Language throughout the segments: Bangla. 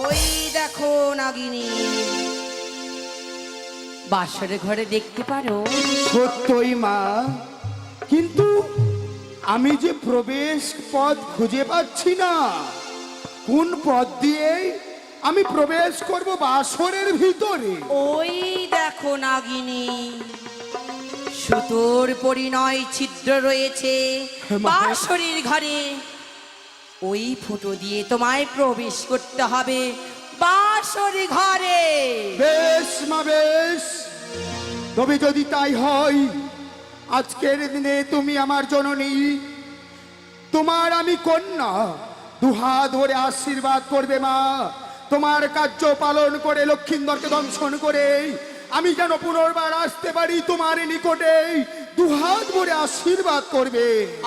ওই দেখো নাগিনী, বাসরে ঘরে দেখতে পারো? সত্যই মা, কিন্তু আমি যে প্রবেশ পথ খুঁজে পাচ্ছি না। কোন পথ দিয়ে আমি প্রবেশ করব বাসরের ভিতরে? ওই দেখো নাগিনী, সুতোর পরিণয় ছিদ্র রয়েছে বাসরের ঘরে। ওই ফুটো দিয়ে তোমায় প্রবেশ করতে হবে বাসরের ঘরে। বেশ মা বেশ, তবে যদি তাই হয়, আজকের দিনে তুমি আমার জননী, তোমার আমি কন্যা, দুহাত ধরে আশীর্বাদ করবে মা। তোমার কার্য পালন করে লক্ষিন্দরকে দংশন করে আমি যেন পুনর্বার আসতে পারি তোমার নিকটে, দুহাত ভরে আশীর্বাদ করবে।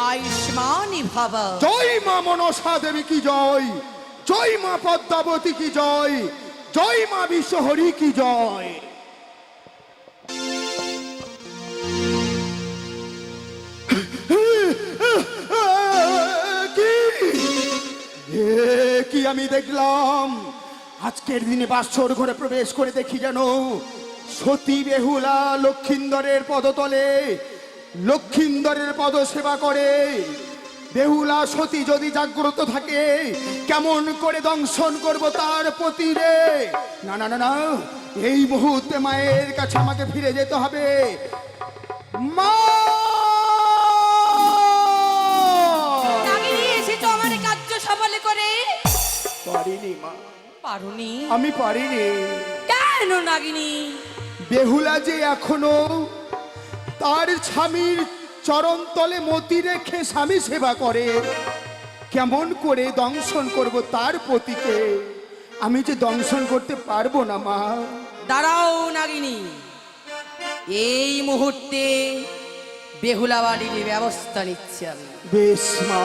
আয়ুষ্মানী ভব। জয় মা মনসা দেবী কি জয়, জয় মা পদ্মাবতী কি জয়, জয় মা বিশ্বহরি কি জয়। কি আমি দেখলাম? আজকের দিনে বাসর ঘরে প্রবেশ করে দেখি যেন সতী বেহুলা লক্ষিন্দরের পদতলে লক্ষিন্দরের পদ সেবা করে। বেহুলা সতী যদি জাগ্রত থাকে, কেমন করে দংশন করব তার পতি রে? না না না না, এই মুহূর্তে মায়ের কাছে আমাকে ফিরে যেতে হবে। মা, পারিনি মা, পারুনি? আমি পারিনি। কেন নাগিনী? বেহুলা যে এখনো তার স্বামীর চরণ তলে মতি রেখে স্বামী সেবা করে, কেমন করে দংশন করব তার পতিকে? আমি যে দংশন করতে পারবো না মা। দাঁড়াও নাগিনী, এই মুহূর্তে বেহুলা বাড়ির ব্যবস্থা নিচ্ছি আমি। বেশ মা।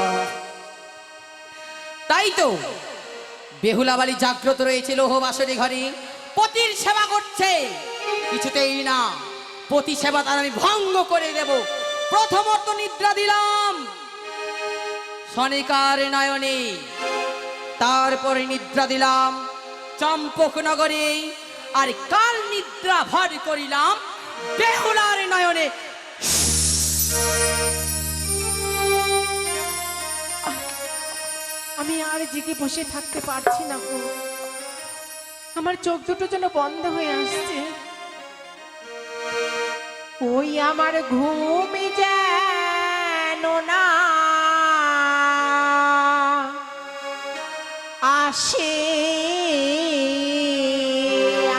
তাই তো বেহুলা বাড়ি জাগ্রত রয়েছে লৌহ বাসরে ঘরে, পতির সেবা করছে। কিছুতেই না, পতি সেবা তার আমি ভঙ্গ করে দেব। প্রথমত নিদ্রা দিলাম সনিকার নয়নে, তারপরে নিদ্রা দিলাম চম্পকনগরে, আর কাল নিদ্রা ভর করিলাম বেহুলার নয়নে। আমি আর জেগে বসে থাকতে পারছি না গো, আমার চোখ দুটো যেন বন্ধ হয়ে আসছে। ওই আমার ঘুম যেন না আসে,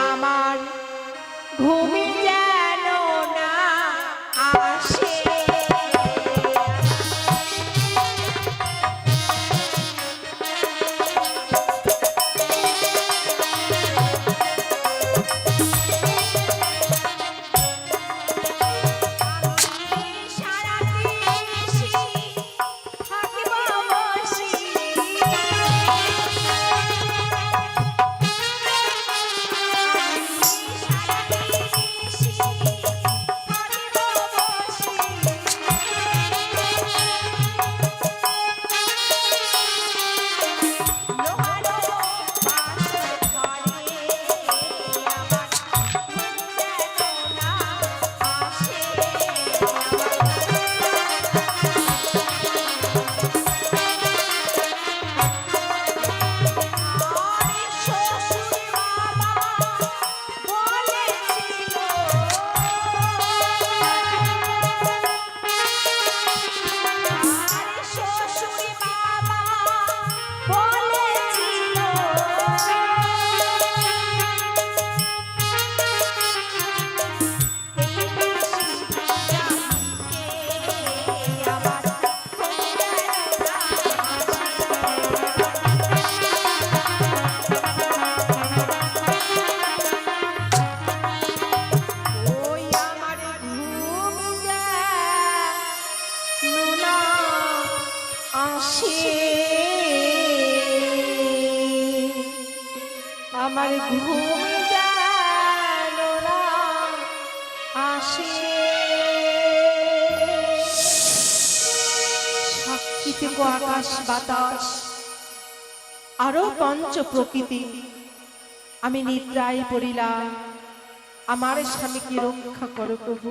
আমার ঘুম যেন না আসে। আমার ঘুম যেন না আসে। সাক্ষী থেকে আকাশ বাতাস, আরো পঞ্চ প্রকৃতি আমি নিদ্রায় পড়িলাম। আমার স্বামীকে রক্ষা করো প্রভু,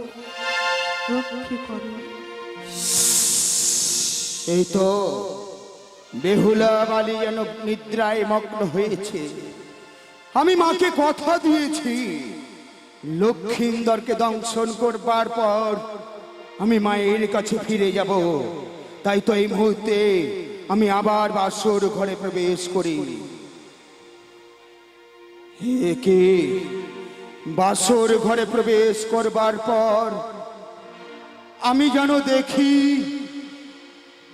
রক্ষা করো। এই তো বেহুলা বালি যেন নিদ্রায় মগ্ন হয়েছে। আমি মাকে কথা দিয়েছি লক্ষিন্দরকে দংশন করবার পর আমি মায়ের কাছে ফিরে যাব। তাই তো এই মুহূর্তে আমি আবার বাসর ঘরে প্রবেশ করি। কে বাসর ঘরে প্রবেশ করবার পর আমি যেন দেখি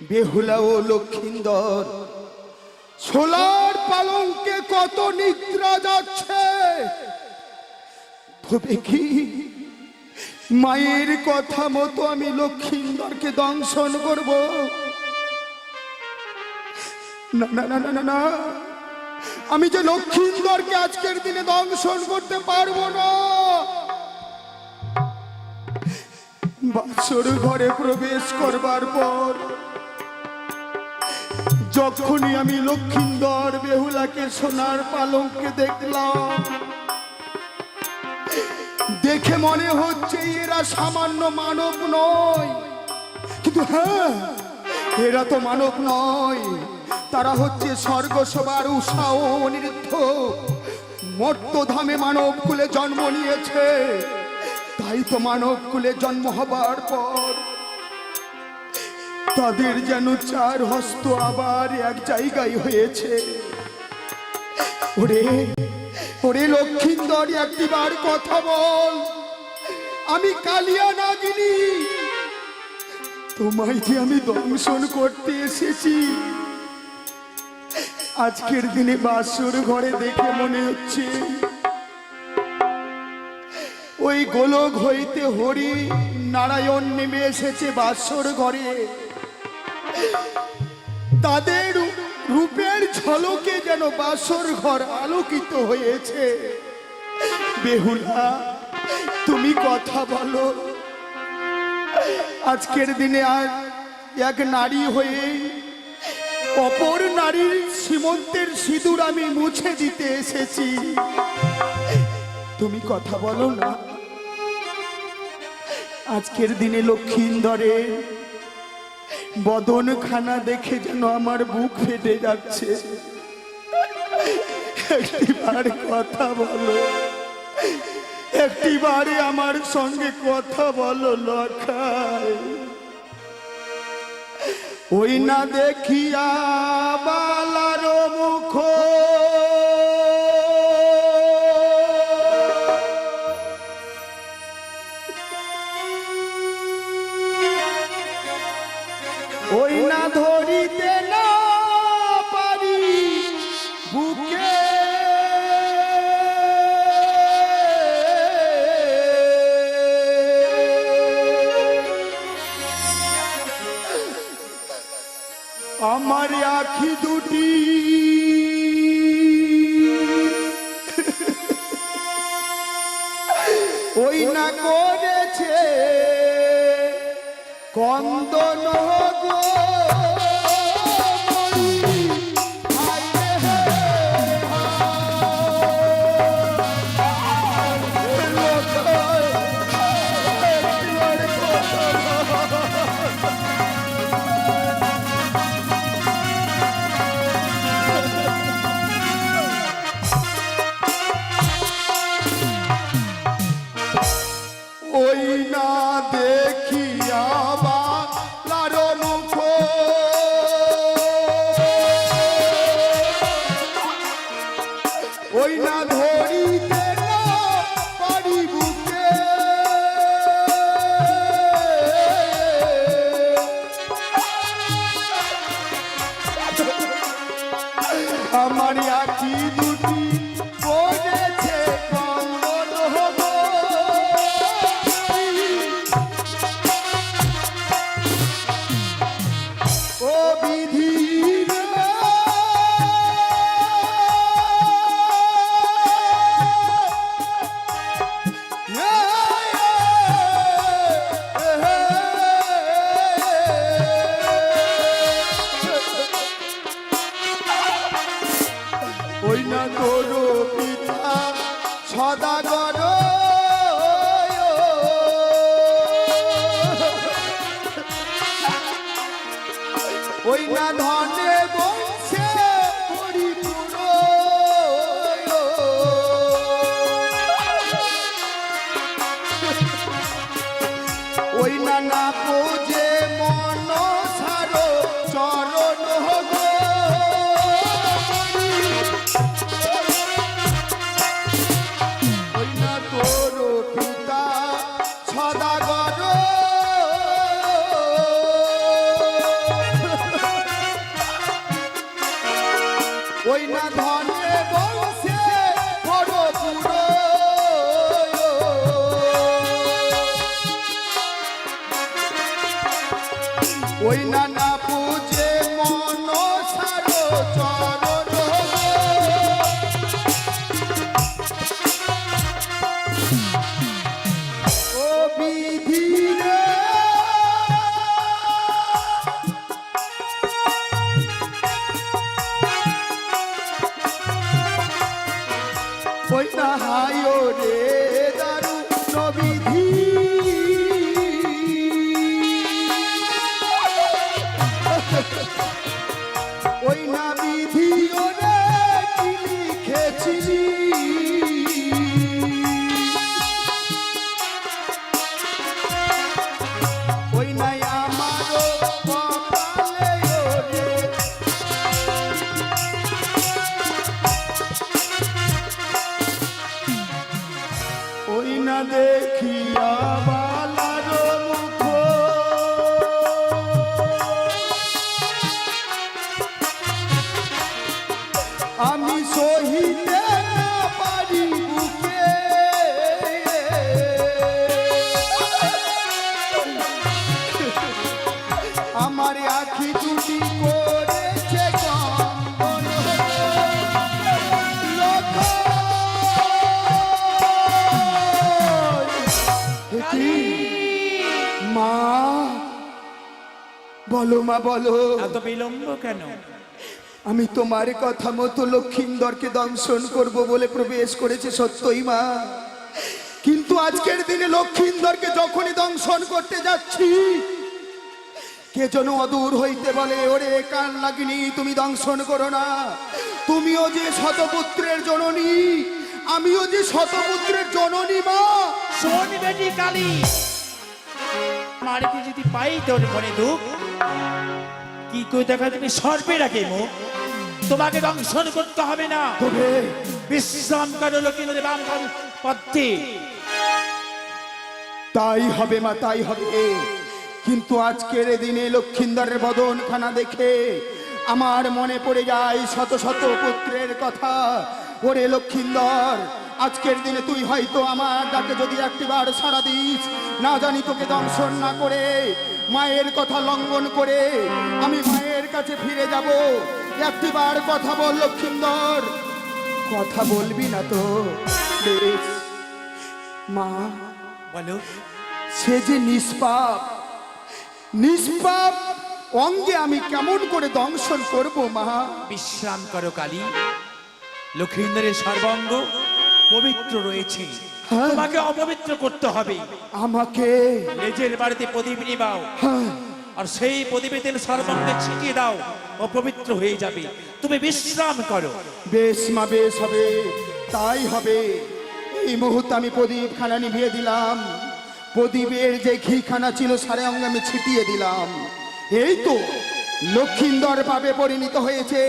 বেহুলা ও লক্ষিন্দর ছোলার পালঙ্কে কত নিদ্রা যাচ্ছে। তবে কি মায়ের কথা মতো আমি লক্ষিন্দরকে দংশন করব? না না না না না, আমি যে লক্ষিন্দরকে আজকের দিনে দংশন করতে পারবো না। বাসর ঘরে প্রবেশ করবার পর যখনই আমি লক্ষিন্দর বেহুলাকে সোনার পালঙ্কে দেখলাম, দেখে মনে হচ্ছে এরা সামান্য মানব নয়। কিন্তু হ্যাঁ, এরা তো মানব নয়, তারা হচ্ছে স্বর্গসভার উষা ও অনিরুদ্ধ। মর্তধামে মানব কুলে জন্ম নিয়েছে। তাই তো মানব কুলে জন্ম হবার পর তাদের যেন চার হস্ত আবার এক জায়গায় হয়েছে। ওরে ওরে লক্ষিন্দর, একটিবার কথা বল। আমি কালিয়া নাগিনী, তোমায় যে আমি দংশন করতে এসেছি। আজকের দিনে বাসর ঘরে দেখে মনে হচ্ছে ওই গোলক হইতে হরি নারায়ণ নেমে এসেছে বাসর ঘরে। তাদের রূপের ঝলকে যেন বাসর ঘর আলোকিত হয়েছে। বেহুলা, তুমি কথা বলো। আজকের দিনে আর এক নারী হয়ে অপর নারীর সীমন্তের সিঁদুর আমি মুছে দিতে এসেছি। তুমি কথা বলো না। আজকের দিনে লক্ষিন্দরের বদনখানা দেখে যেন আমার বুক ফেটে যাচ্ছে। একটিবার কথা বলো, একটিবারে আমার সঙ্গে কথা বলো লখাই। ওই না দেখিয়া বালার মুখ, ওই না ধরিতে না পারি বুকে, আমার আখি দুটি ওই না করেছে কন্দন গো। ওই না দেখিয়া বালার মুখ, ওই না ধরিতে না পারি বুকে, আমার আখি দুটি করেছে কন্দন গো। ও বিধি ওই না তোর পিতা সদাগর ওই না ধনে বংশে পরিপূর্ণ ওই না না পোজে মন সারো চরণ গো ওই না তোর পিতা সদাগর ওই না ধনে বংশে বড় পুরো ওই না না পূজে মন সারো চরণ ও বিধি রে ওই না হায়ো রে দারু নবিধি ওই না বিধি ওরে কি লিখেছিলি ওই নাই আমারও কপালে ওরে ওই না দেখিয়া বালার মুখ আমি সহিতে না পারি বুকে আমার আখি দুটি করেছে কম্পন লোক কি মা বলো মা বলো এত বিলম্ব কেন? আমি তোমার কথা মতো লক্ষিন্দরকে দংশন করব বলে প্রবেশ করেছে সত্যই মা, কিন্তু আজকের দিনে লক্ষিন্দরকে যখনই দংশন করতে যাচ্ছি কে যেন অদূর হইতে বলে ওরে কান লাগিনি তুমি দংশন করো না, তুমিও যে শতপুত্রের জননী আমিও যে শতপুত্রের জননী মা। শোন বেটি কালী, মারিতে যদি পাই তোর ঘরে দুঃখ কি কই দেখা তুমি সর্বে রাখে মুখ, তোমাকে দংশন করতে হবে না, তবে বিশ্রাম করো লক্ষ্মীদের বাম পথে। তাই হবে মা তাই হবে, কিন্তু আজকের দিনে লক্ষিন্দরের বদনখানা দেখে আমার মনে পড়ে যায় শত শত পুত্রের কথা। ওরে লক্ষিন্দর, আজকের দিনে তুই হয়তো আমার ডাকে যদি একটিবার সাড়া দিস, না জানি তোকে দংশন না করে মায়ের কথা লঙ্ঘন করে আমি মায়ের কাছে ফিরে যাব। একটিবার কথা বল লক্ষিন্দর, কথা বলবি না তো? বেশ মা, বলো। সে যে নিষ্পাপ, নিষ্পাপ অঙ্গে আমি কেমন করে দংশন করব মা? বিশ্রাম করো কালী, লক্ষ্মীন্দরের সর্বাঙ্গ পবিত্র রয়েছে, হ্যাঁ। তোমাকে অপবিত্র করতে হবে। আমাকে নিজের বাড়িতে প্রদীপ নিবাও, হ্যাঁ, আর সেই প্রদীপে তেল সর্বাঙ্গে ছিটিয়ে দাও, অপবিত্র হয়ে যাবে। তুমি বিশ্রাম করো। বেশ মা বেশ হবে, তাই হবে। এই মুহূর্তে আমি প্রদীপখানা নিভিয়ে দিলাম, প্রদীপের যে ঘিখানা ছিল সারে অঙ্গে আমি ছিটিয়ে দিলাম। এই তো লক্ষিন্দর পাবে পরিণত হয়েছে।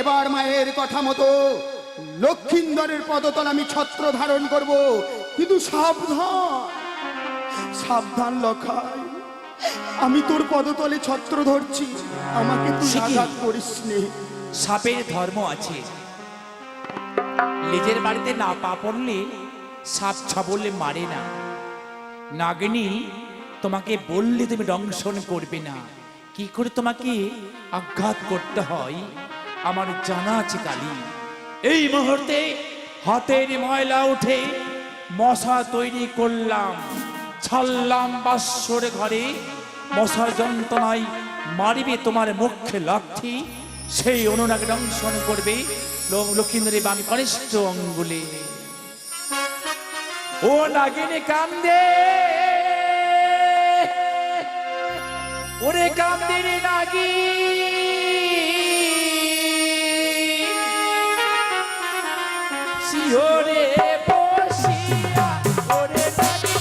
এবার মায়ের কথা মতো লক্ষিন্দরের পদতল আমি ছত্র ধারণ করব, কিন্তু সাবধান সাবধান লখাই, আমি তোর পদতলে ছত্র ধরছি, আমাকে তুই সে কি? আঘাত করিস নে। সাপের ধর্ম আছে, নিজের বাড়িতে না পা পড়লে সাপ ছাবলে মারে না। নাগিনী তোমাকে বললে তুমি দংশন করবে না, কি করে তোমাকে আঘাত করতে হয় আমার জানা আছে কালী। এই মুহূর্তে হাতের ময়লা উঠে মশা তৈরি করলাম, ছাড়লাম বাসর ঘরে, মশার যন্ত্রণায় মারিবে তোমার মুখে লাথি, সেই অনুরাগ দংশন করবে লক্ষিন্দরের বাম কনিষ্ঠ অঙ্গুলে। ও নাগিনী কান্দে, ওরে কান্দে রে নাগি, শিহরে বসিয়া ওরে নাগি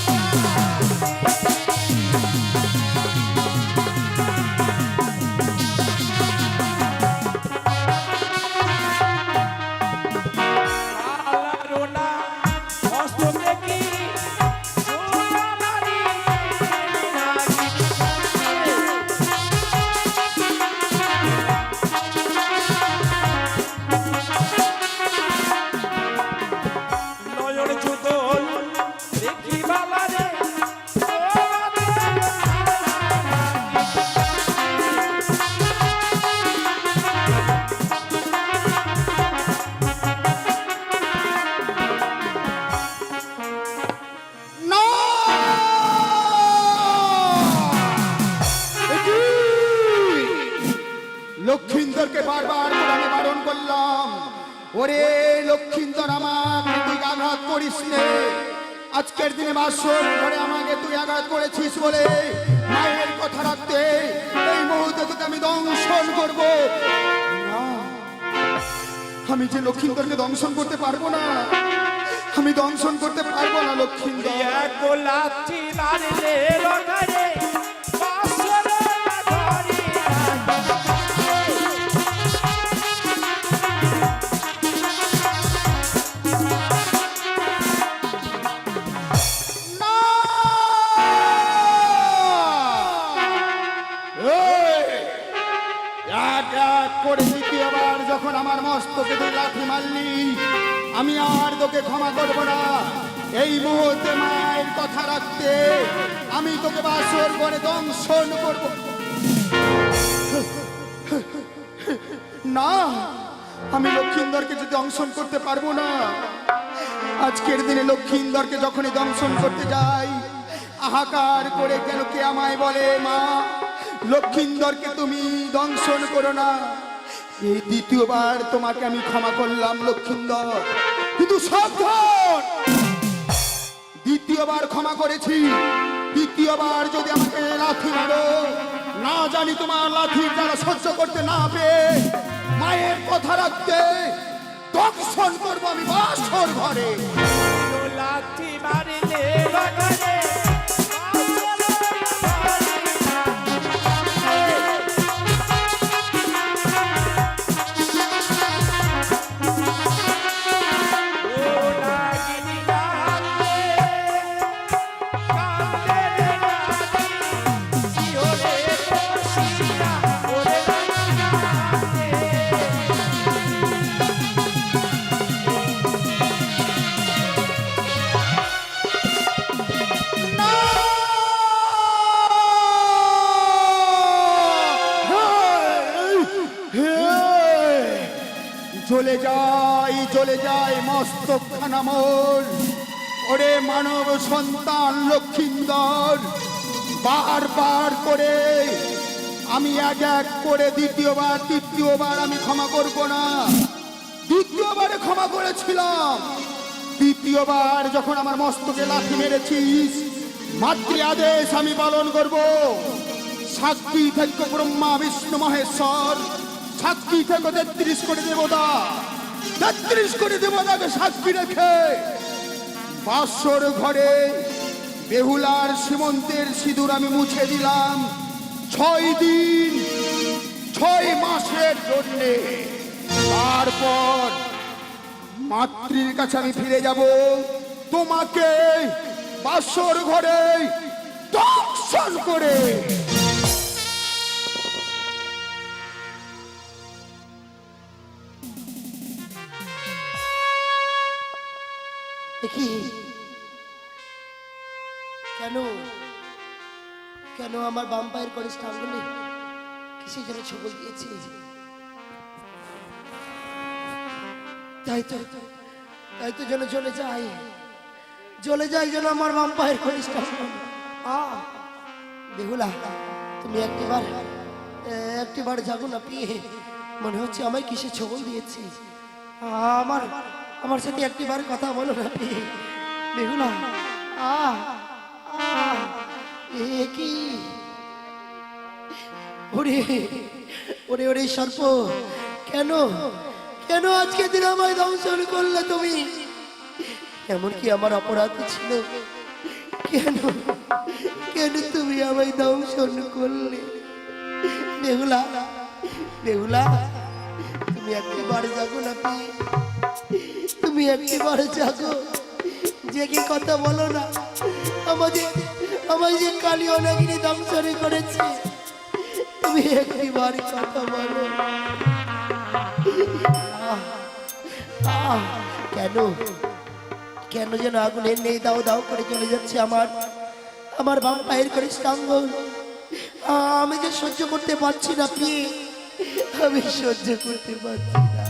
আলারোনা অস্ত দেখি সোনারি নাগি নয়ন যুগল দেখি বাবারে না! লক্ষিন্দরকে বারবার করে আমি বারণ করলাম, ওরে লক্ষিন্দর আমাকে তুই আঘাত করিস নে। আজকের দিনে বাসর ঘরে আমাকে তুই আঘাত করেছিস বলে মায়ের কথা রাখতে এই মুহূর্তে তোকে আমি দংশন করব না। আমি যে লক্ষিন্দরকে দংশন করতে পারবো না, আমি দংশন করতে পারবো না লক্ষিন্দর। এক লাঠি মারলে লগারে বাসর ঘরে না! এই! এক এক করে দ্বিতীয়বার যখন আমার মস্তকে তুই লাঠি মারলি, আমি আর তোকে ক্ষমা করবো না। এই মুহূর্তে মায়ের কথা রাখতে আমি তোকে বাসর করে দংশন করব না। আমি লক্ষিন্দরকে যদি দংশন করতে পারবো না, আজকের দিনে লক্ষিন্দরকে যখনই দংশন করতে যাই, হাহাকার করে কেন কে আমায় বলে, মা লক্ষিন্দরকে তুমি দংশন করো না। এই দ্বিতীয়বার তোমাকে আমি ক্ষমা করলাম লক্ষিন্দর, কিন্তু সাবধান, দ্বিতীয়বার ক্ষমা করেছি, দ্বিতীয়বার যদি আমাকে লাথি মারো, না জানি তোমার লাঠির দ্বারা সহ্য করতে না পেয়ে মায়ের কথা রাখতে দংশন করবো আমি বাসর ঘরে। লাঠি মারলে লগারে চলে যাই মস্তক খানা মোর। ওরে মানব সন্তান লক্ষিন্দর, বারবার করে আমি এক এক করে দ্বিতীয়বার তৃতীয়বার আমি ক্ষমা করব না। দ্বিতীয়বারে ক্ষমা করেছিলাম, তৃতীয়বার যখন আমার মস্তকে লাথি মেরেছিস, মাতৃ আদেশ আমি পালন করব। সাক্ষী থেকে ব্রহ্মা বিষ্ণু মহেশ্বর, সাক্ষী থেকে 33 কোটি দেবতা, 33 কোটি দেবতাকে সাক্ষী রেখে বাসর ঘরে বেহুলার সীমন্তের সিঁদুর আমি মুছে দিলাম 6 দিন 6 মাসের জন্য। তারপর মাতৃর কাছে আমি ফিরে যাব, তোমাকে বাসর ঘরে দংশন করে। দেখি কেন কেন আমার বাম পায়ের কনিষ্ঠ আঙ্গুলে কিসের জন্য ছবল দিয়েছে? তাই তো যেন চলে যাই যেন আমার বাম পায়ের কনিষ্ঠ আঙ্গুল। বেহুলা, তুমি একটিবার জাগো না প্রিয়ে, মনে হচ্ছে আমায় কিসে ছবল দিয়েছে। আমার আমার সাথে একটিবার কথা বলো না বেহুলা। এ কি ওরে ওরে ওরে সর্প, কেন কেন আজকে দিন আমায় দংশন করলে তুমি? এমন কি আমার অপরাধ ছিল? কেন কেন তুমি আমায় দংশন করলে? বেহুলা বেহুলা, তুমি একবার জাগো না, তুমি একবার জাগো, জেগে কথা বলো না। আমায় যে কালী অনাগিনী দংশন করেছে, তুমি একবার কথা বলো। কেন কেন যেন আগুনের নেই দাও দাও করে চলে যাচ্ছে আমার বাম পায়ের করে স্টাঙ্গল। আমি যে সহ্য করতে পারছি না প্রিয়, আমি সহ্য করতে পারছি না।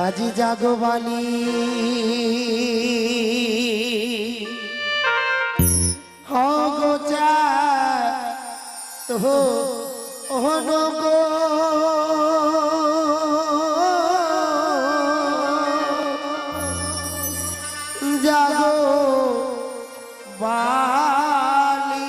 আজি জাগো বালি হগো চা তো গো জাগো বালি।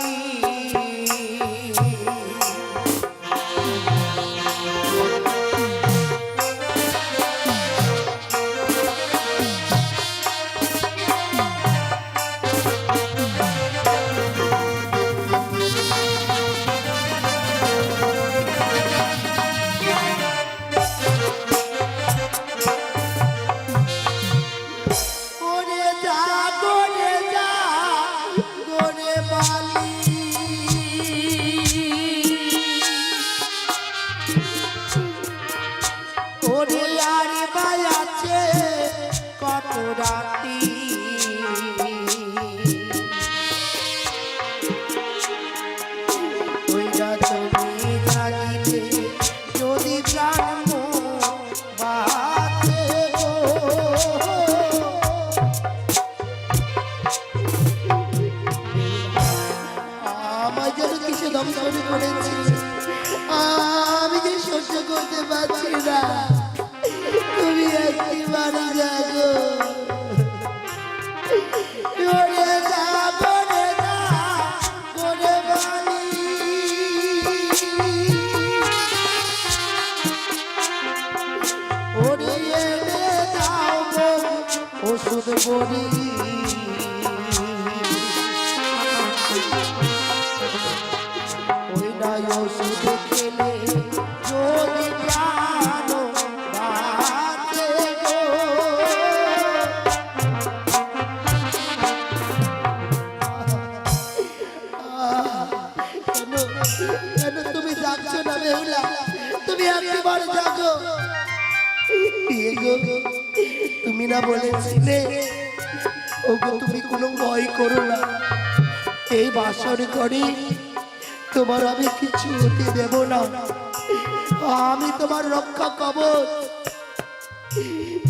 ওরে জাগো রে জাগো রে বালি, ওরে আর বায়াছে কত রাতি, ওইটা তুমি জাগিলে যদি প্রাণ বাঁচে গো। আমায় যেন কিসে দংশন করেছি, আমি যে সহ্য করতে পারছি না। তুমি একবার জাগো, ওরে জাগো রে জাগো রে বালি, ওরে এনে দাও গো ওষুধ বড়ি, ওই নাই ওষুধ খেলে যদি প্রাণ বাঁচে গো। কেন কেন তুমি জাগছো না বেহুলা? তুমি একবার জাগো। গো, তুমি না বলেছিলে ওগো তুমি কোনো ভয় করো না, এই বাসর ঘরে তোমার আমি কিছু হতে দেব না, আমি তোমার রক্ষা কবচ,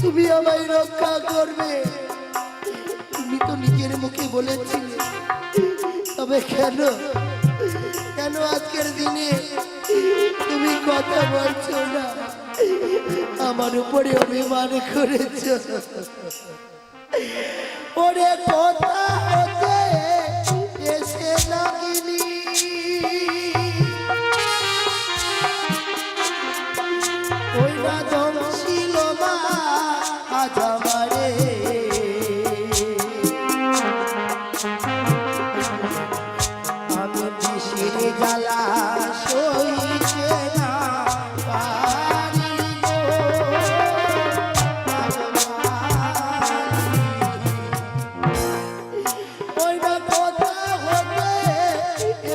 তুমি আমায় রক্ষা করবে। তুমি তো নিজের মুখে বলেছিলে, তবে কেন কেন আজকের দিনে তুমি কথা বলছো না? আমার উপরে অভিমান করেছ। ওরে কথা হতে এসে লাগিনি, ওই না দম ছিল মা আজ আমারে, আমি বিষের জ্বালা সইছে না পারি গো। ওই না কথা হতে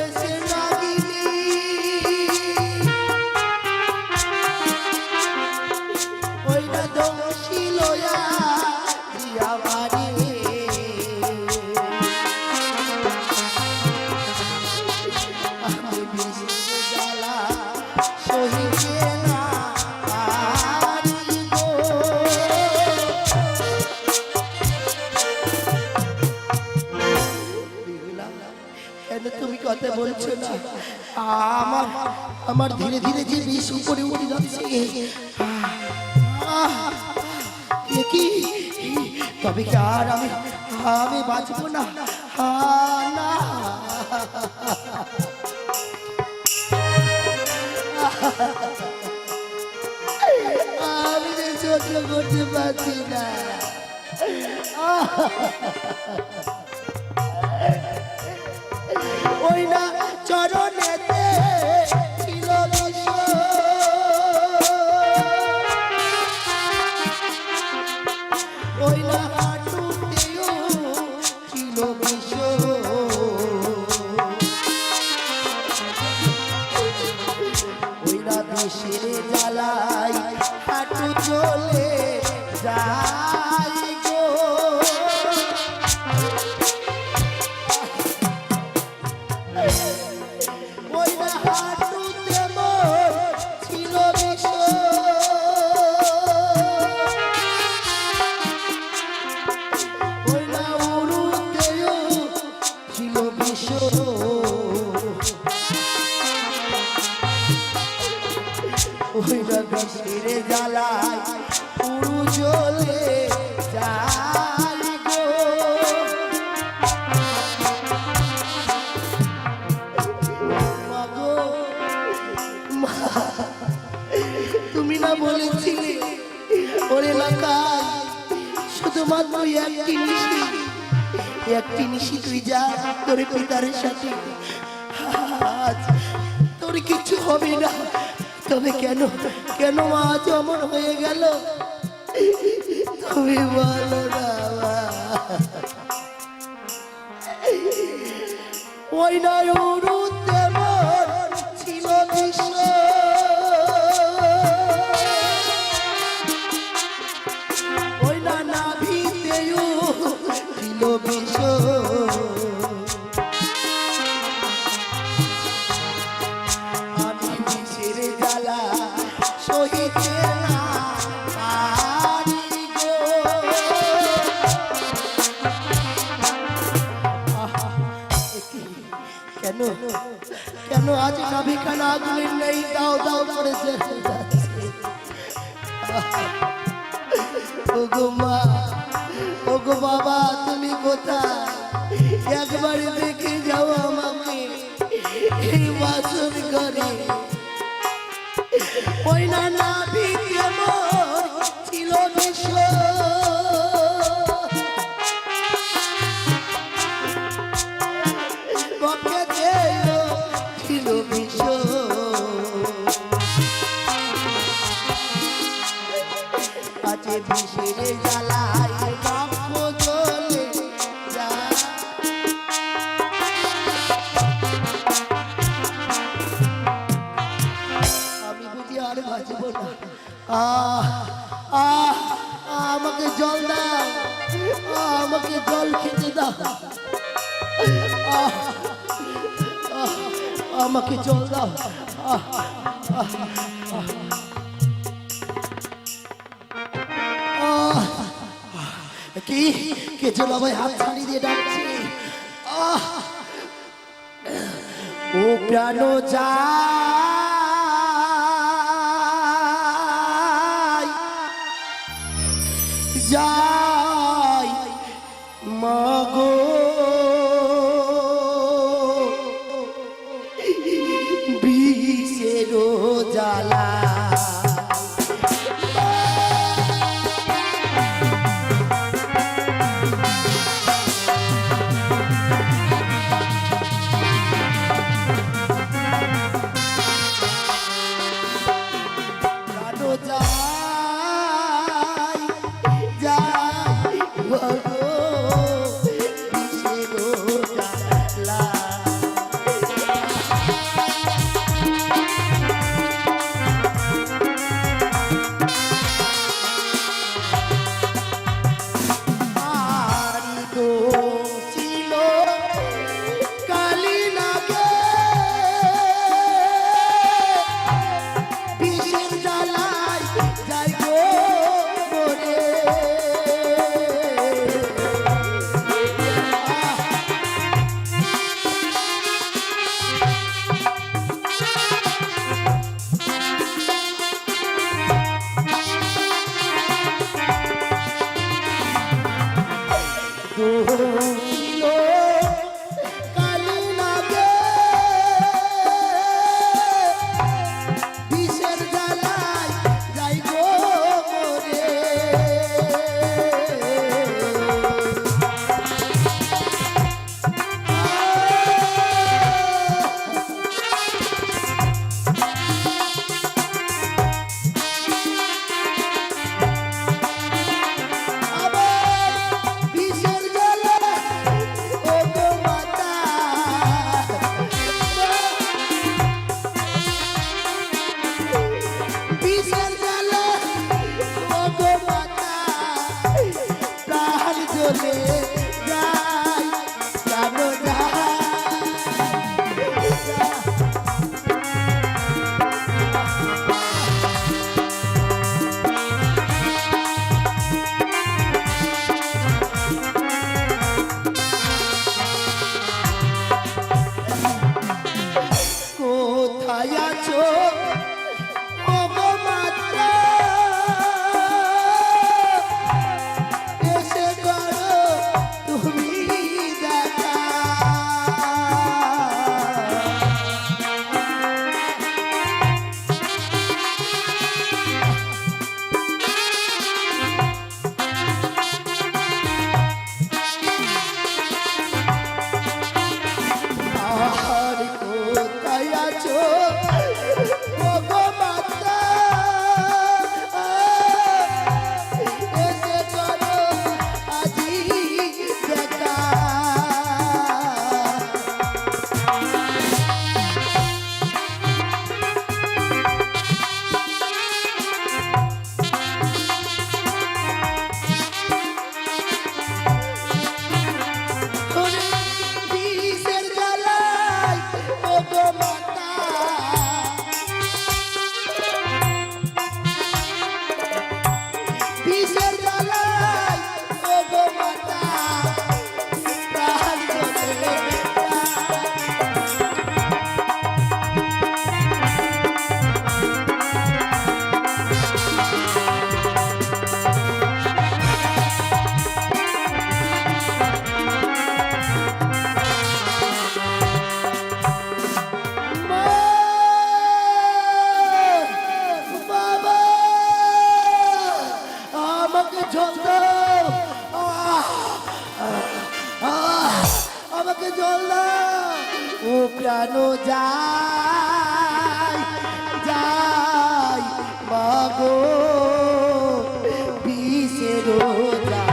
এসে লাগিনি, ওই না দম ছিল আমারে, আমি বিষের জ্বালা সইছে না পারি গো। কেন তুমি কথা বলছো না? আমার আমার ধীরে ধীরে যে বিষ উপরে উঠে যাচ্ছে। এ কি? তবে কি আর আমি বাঁচবো না? না, আমি যে সহ্য করতে পারছি না। ওই না চরণেতে ছিল বিষ, ওই না হাঁটুতেও ছিল বিষ, ওই না বিষের জ্বালাই হাঁটু চলে যায় গো। ওই না হাঁটুতে মোর ছিল বিষ, ওই না উরুতেও ছিল বিষ, ওই না বিষের জ্বালায় পুরু জ্বলে যায় গো। মাগো, মা, তুমি না বলেছিলে ওর এলাকায় শুধুমাত্র একটি নিশি তুই যা তোর পিতারের সাথে, আজ তোর কিছু হবে না। তবে কেন কেন আজ অমর হয়ে গেল তুমি বলো না মা। ওই নয় উরুতে মোর ছিল বিষ, ওই না নাভিতেও ছিল বিষ, আমি বিষের জ্বালা সহিতে না পারি গো। কেন কেন আজ নাভিখানা আগুনের নেই দাও দাও করে জ্বলে যাচ্ছে। ওগো মা, ওগো বাবা, তুমি কোথায়? একবার দেখে যাও আমাকে এই বাসন ঘরে। ওই না নাভিতে মোর ছিল বিষ, বকেতেও ছিল বিষ, আজে বিষের জ্বালায় বাষ্প জ্বলে যায়। আমি বুঝি আর বাঁচব না। আমাকে জল দাও, আমাকে জল খেতে দাও, আমাকে জল দাও। কি কে যে বাবাই হাত ছাড়ি দিয়ে ডাকছে। ও প্রাণ যাই যাই মাগো, বিষের জ্বালা যাই যাই ও প্রাণ যাই যাই মাগো বিষের জ্বালা।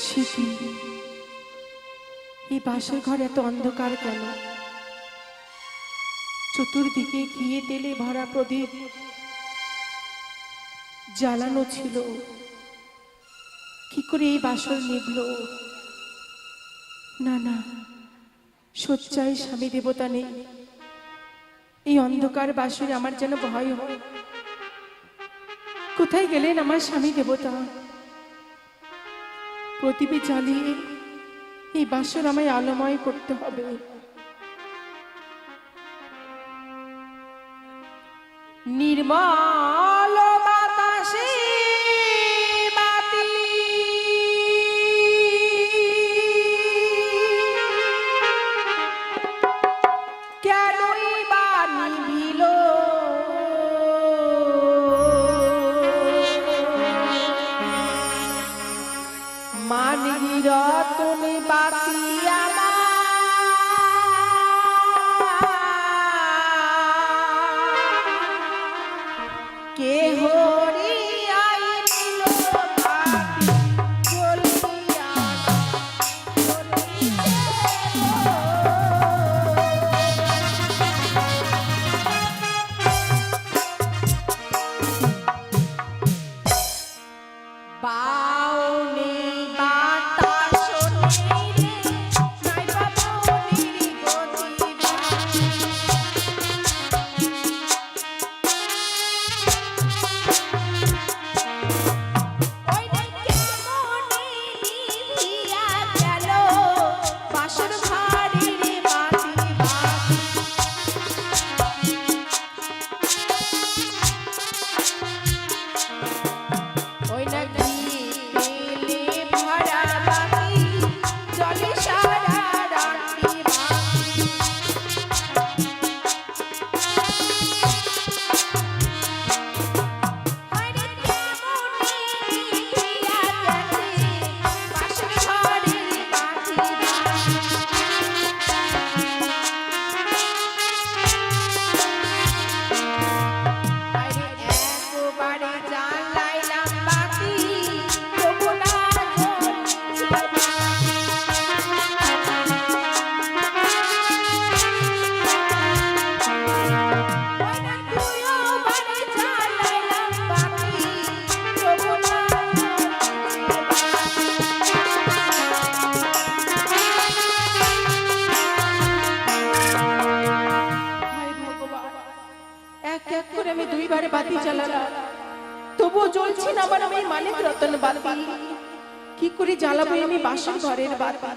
শিশি, এই বাসর ঘর এত অন্ধকার কেন? চতুর্দিকে ঘিয়ে তেলে ভরা প্রদীপ জ্বালানো ছিল, কি করে এই বাসর নিভল? না না, শয্যায় স্বামী দেবতা নেই। এই অন্ধকার বাসরে আমার যেন ভয় হয়। কোথায় গেলেন আমার স্বামী দেবতা? প্রদীপে জ্বালিয়ে এই বাসর আমায় আলোময় করতে হবে। নির্মল বাতাসে বাতি কেনই বা নিভিল? মানিক রতন বাতি কে হরিয়াই দিল বাতি জ্বলিয়া বাউনি বাতাস নিরে নাই বাবুনির গতি ওই কেমনে নিভিয়া গেল বাসর ঘরের বাতি বাতি ওই নাকি পেলে ভরা বাতি জলে সারা রাত্রি বাতি হরে কেমনে নিভিয়া গেছে বাসর ঘরের বাতি আরে একবারে জ্বালাইলাম বাতি তবু না জ্বলছে ওই না তুইও বারে জ্বালাইলাম বাতি তবু না হায় ভগবান, এক এক করে আমি দুইবারে বাতি জ্বালালাম, তবুও জ্বলছে না আমার আমি মানিক রতন বাতি। কি করে জ্বালাবো আমি বাসর ঘরের বাতি?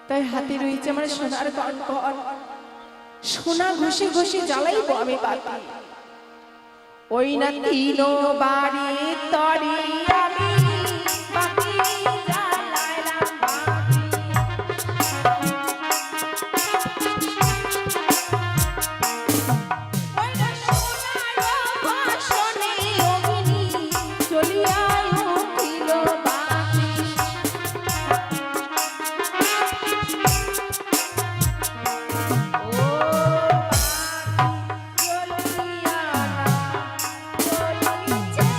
তাই হাতে রয়েছে আমার সোনার কনকর, সোনা ঘষে ঘষে জ্বালাইবো আমি বাতি। ওই না তিন বাড়ি তরি আমি বাতি জ্বালাইলাম বাতি। ওই না সোনার বাসনে অগ্নি জ্বলিয়া উঠিল বাতি। ও বাতি জ্বলিয়া না জ্বলিছে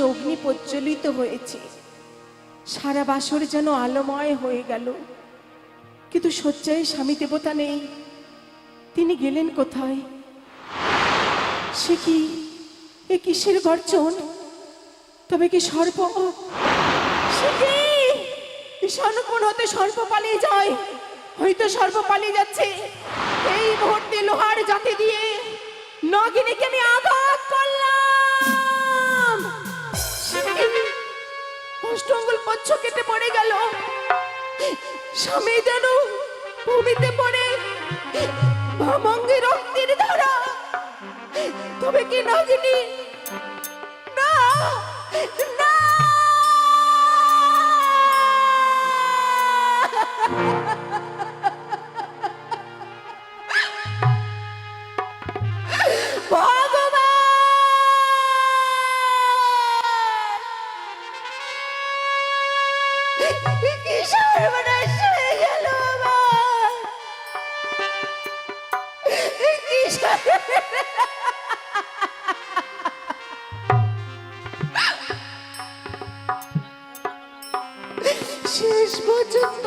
অগ্নি প্রজ্বলিত হয়েছে, সারা বাসর যেন আলোময় হয়ে গেল, কিন্তু শয্যায় স্বামী দেবতা নেই। তিনি গেলেন কোথায়? সে কি, এ কিসের গর্জন? তবে কি সর্প? সে কি? ঈশানকোণ হতে সর্প পালিয়ে যায়, হয়তো সর্প পালিয়ে যাচ্ছে। এই মুহূর্তে লোহার জাতি দিয়ে নাগিনীকে আমি আঘাত করলাম। অষ্টঙ্গুল পচ্ছ কেটে পড়ে গেল, স্বামী যেন ভূমিতে পড়ে ভামঙ্গে রক্তের ধারা। তবে কি নাগিনী? না, না। কি সর্বনাশ হয়ে গেল আমার! কি শেষ পর্যন্ত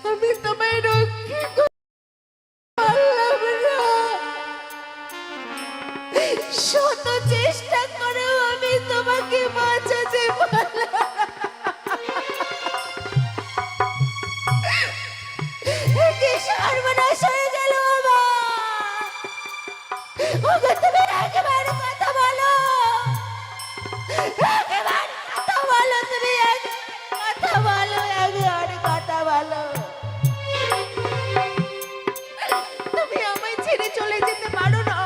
আমি তোমায় রক্ষা করলাম না। শত চেষ্টা করেও আমি তোমাকে বাঁচাতে পারলাম। কি সর্বনাশ হয়ে গেল আমার! ওগো, তুমি একবার কথা বলো, একবার কথা বলো, তুমি কথা বলো, একবার কথা বলো। তুমি আমায় ছেড়ে চলে যেতে পারো না,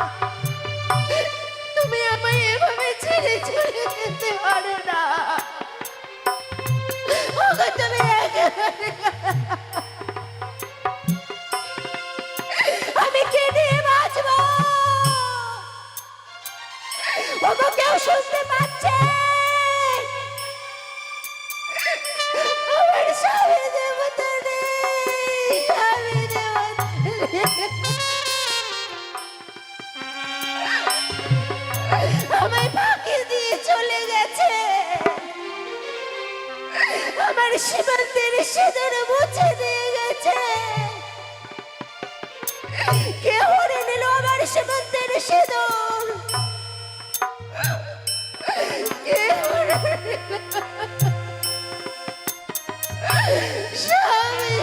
তুমি আমায় এভাবে ছেড়ে চলে যেতে পারো না। ওগো, তুমি আমি কে দিয়ে বাঁচবো? ওগো, কেউ শুনতে পাচ্ছে? আমার স্বামী দেবতা নেই, স্বামী দেবতা আমায় ফাঁকি দিয়ে চলে গেছে। আমার সীমান্তের সিঁদুর মুছে দিয়ে গেছে। কে হরে নিল আমার সীমান্তের সিঁদুর? কে হরে নিল? স্বামী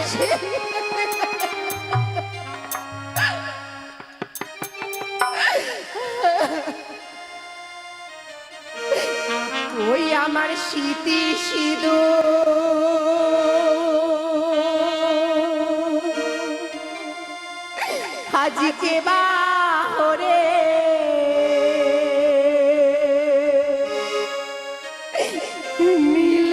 ওই আমার স্মৃতি সিঁদুর আজকে বাহরে নীল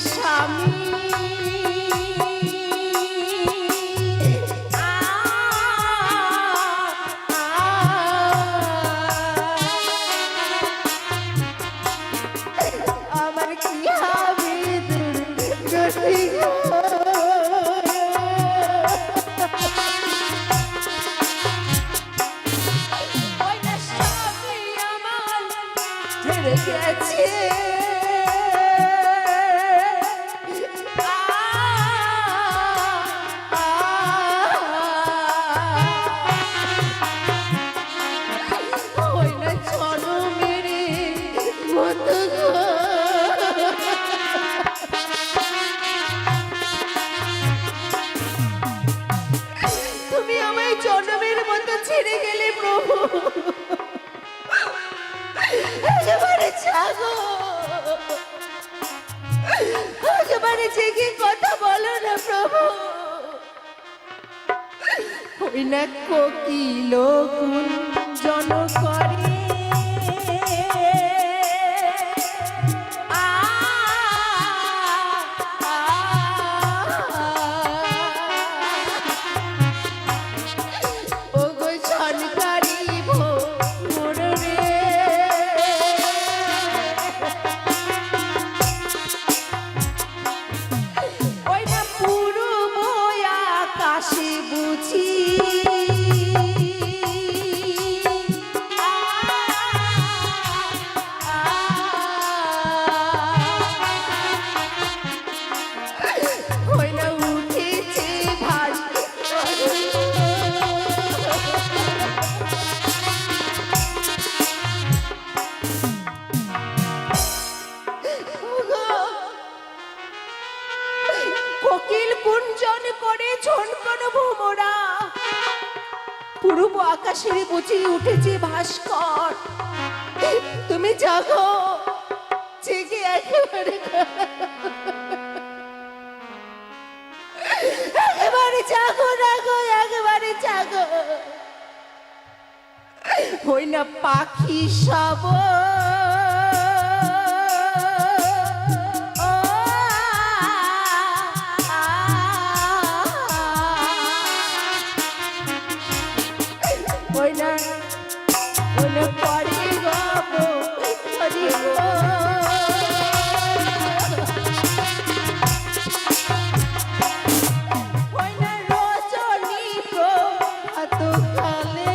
স্বামী একেবারে জেগে কথা বলো না প্রভু। ওই না কোকিল কুঞ্জন করে ও গো ছনকারি ভোর রে, ওই না পূর্ব আকাশে বুঝি ওই না উঠেছে কোকিল কুঞ্জন করে ঝনকন ভোমরা, পূর্ব আকাশের বুঝি উঠেছে ভাস্কর। তুমি জাগো, জেগে একেবারে একেবারে জাগো না গো, একেবারে জাগো। হই না পাখি সব ওই না পরে গব হরি গো। ওই না রজনী প্রভাত কালে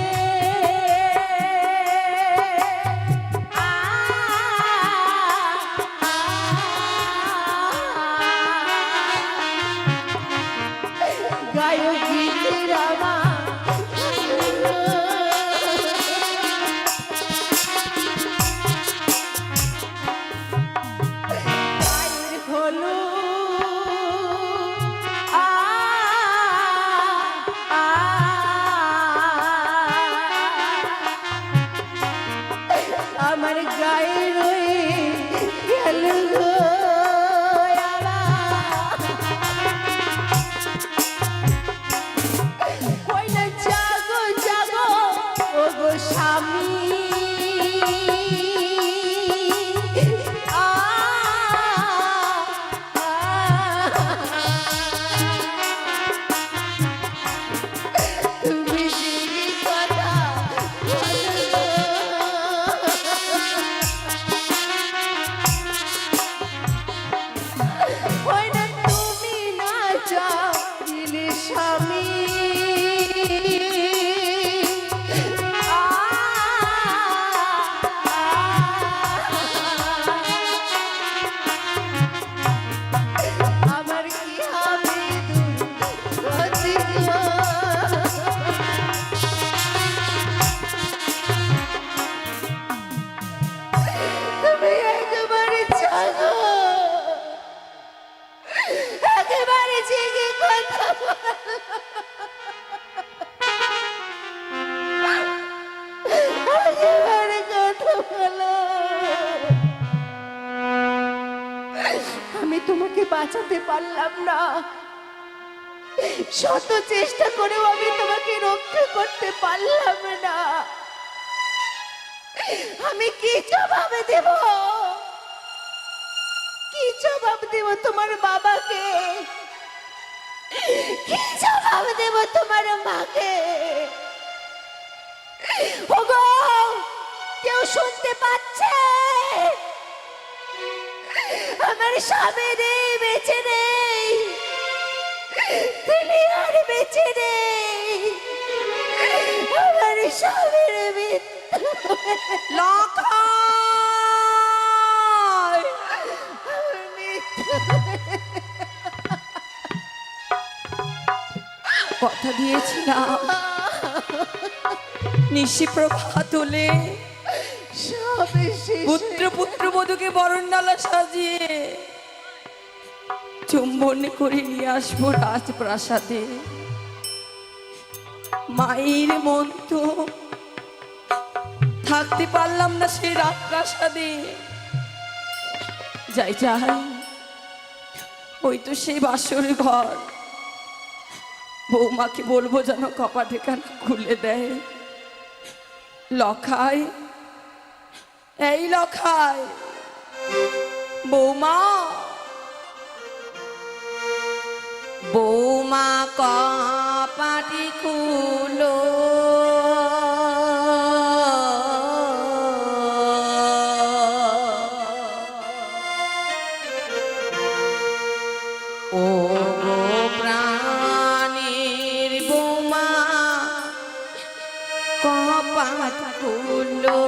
গায়ক গীতের আমার হলো আমার গায়ে রয়ে গেল গো ওই না জাগো জাগো ও গো স্বামী তুমি দিদি কথা ওই না তুমি না চাইলে স্বামী আমার কি হবে দুর্গতি গো। তুমি একেবারে জাগো, একেবারে জেগে কথা বলো। একেবারে কথা বলো। আমি তোমাকে বাঁচাতে পারলাম না, শত চেষ্টা করেও আমি তোমাকে রক্ষা করতে পারলাম না। আমি কি জবাব দেব, কি জবাব দেব তোমার বাবাকে, কি জবাব দেব তোমার মাকে? ওগো, কেউ শুনতে পাচ্ছে? আমার স্বামী নেই, বেঁচে নেই, তিনি আর বেঁচে নেই। আমার স্বামীর মৃত্যু লক্ষাই! কথা দিয়েছিলাম নিশি প্রভাত হলে পুত্র পুত্রবধূকে বরণডালা সাজিয়ে চুম্বন করে নিয়ে আসবো রাজপ্রাসাদে। মায়ের মন তো থাকতে পারলাম না সেই রাজপ্রাসাদে। যাই যাই, ওই তো সেই বাসর ঘর। বৌমাকে বলবো যেন কপাটে কান খুলে দেয়। লখাই, এই লখাই, বৌমা, বৌমা কপাটি খুলো। ও গো প্রাণের বৌমা কপাট খুলো।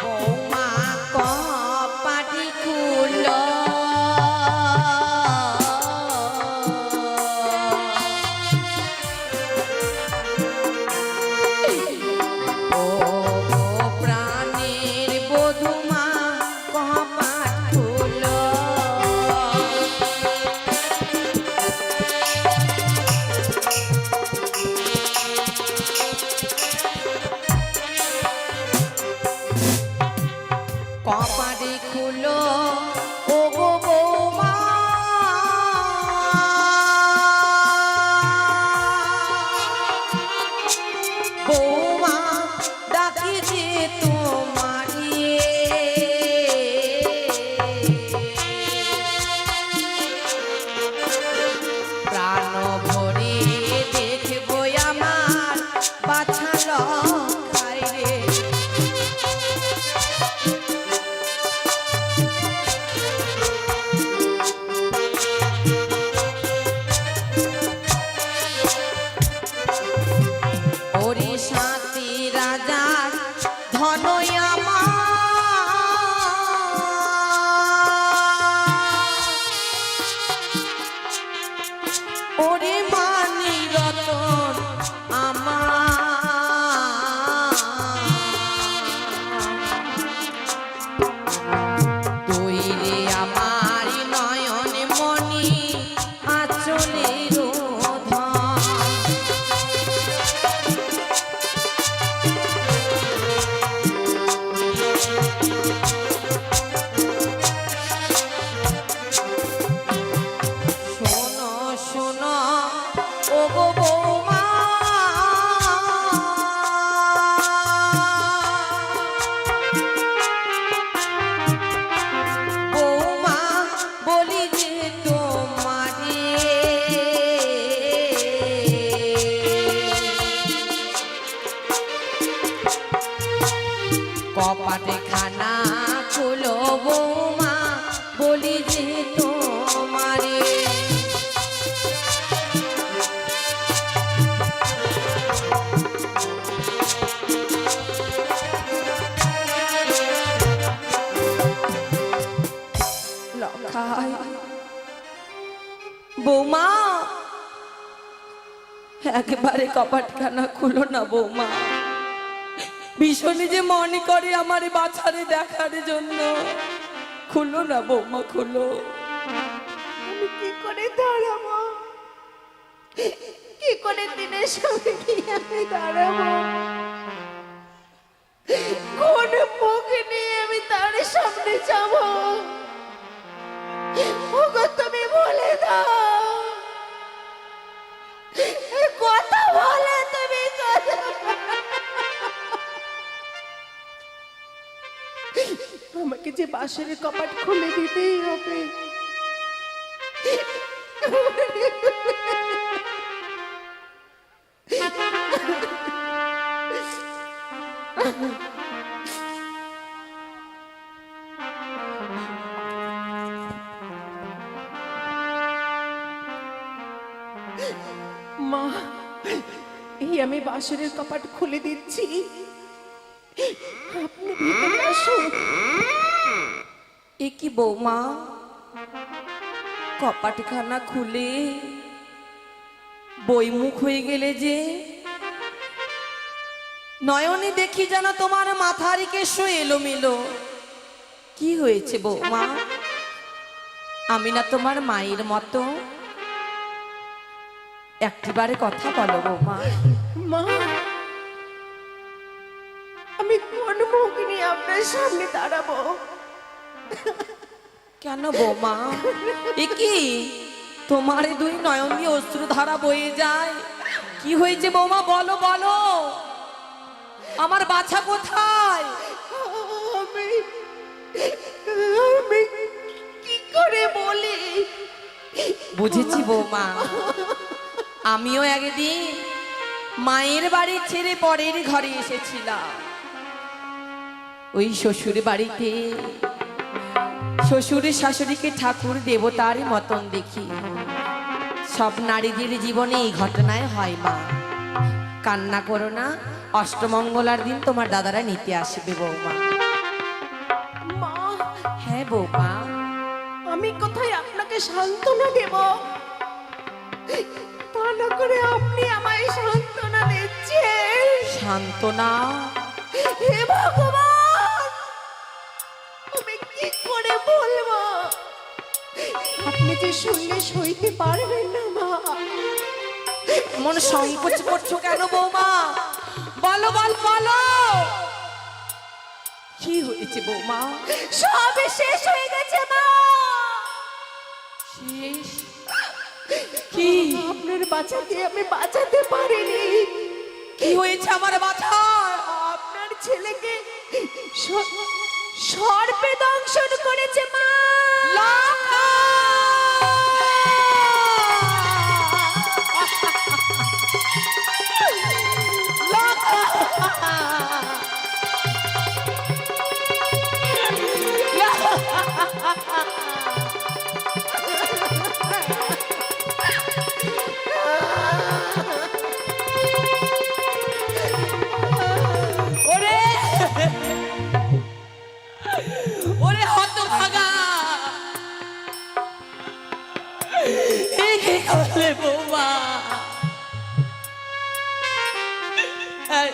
বৌমা কপাটি খুলো। ও প্রাণের বধূমা কপাট খুলো। কপাটে খুলো ও গো বৌমা। বৌমা ডাকিছে তোমারে। প্রাণ ভরে দেখবো আমার বাছা লখাই রে। ওরে সাথী রাজার ধনই আমার। ওরে মানি রতন আমার। তুই রে আমার নয়ন মণি আঁচলের ধন। শোনো শোনো ও গো বৌমা। বৌমা বলি যে তোমারে। কপাটে খানা খুলো বৌমা বলি যে তোমারে। লখাই, বৌমা, একেবারে কপাটখানা খুলো না বৌমা। ভীষণই যে মনে করে আমার বাছারে দেখার জন্য। খুলো না বৌমা, খুলো। আমি কি করে দাঁড়াবো? কি করে দিনের সামনে গিয়ে আমি দাঁড়াবো? কোন মুখ নিয়ে আমি তার সামনে যাব? ওগো তুমি বলে দাও, কথা বলে তুমি কথা বলো। আমাকে যে বাঁশের কপাট খুলে দিতেই হবে। মা, এই আমি বাঁশের কপাট খুলে দিচ্ছি, আপনি ভিতরে আসুন। এ কি বৌমা, কপাটখানা খুলে বইমুখ হয়ে গেলে যে? নয়নে দেখি যেন তোমার মাথার কেশো এলোমেলো। কি হয়েছে বৌমা? আমি না তোমার মায়ের মতো? একটিবারে কথা বলো বৌমা। মা, আমি কোন মুখ নিয়ে আপনার সামনে দাঁড়াবো? কেন বৌমা? এ কি তোমার এই দুই নয়ন দিয়ে অশ্রুধারা বয়ে যায়? কি হয়েছে বৌমা, বলো বলো। আমার বাছা কোথায়? আমি আমি কি করে বলি? বুঝেছি বৌমা, আমিও একদিন মায়ের বাড়ি ছেড়ে পরের ঘরে এসেছিলাম। ওই শ্বশুর বাড়িতে শ্বশুর শাশুড়িকে ঠাকুর দেবতার মতন দেখি। সব নারীদের জীবনে এই ঘটনায় হয় মা। কান্না করো না, অষ্টমঙ্গলার দিন তোমার দাদারা নিতে আসবে বৌমা। মা, হ্যাঁ বৌমা। আমি কোথায় আপনাকে সান্ত্বনা দেব? তা না করে আপনি আমায় সান্ত্বনা দিচ্ছেন। সান্ত্বনা? হে ভগবান, আমি কি করে বলবো? আপনি যে শুনলে সইতে পারবেন না মা। এমন সংকোচ করছো কেন বৌমা? বলো বল বলো, কি হয়েছে বৌমা? সব শেষ হয়ে গেছে মা। শেষ? কি আপনার বাচ্চাকে আমি বাঁচাতে পারিনি। কি হয়েছে আমার বাছা? আপনার ছেলেকে সর্পে দংশন করেছে মা। লাখা! ওরে ওরে হতভাগা, এ কি করলে বৌমা? এই,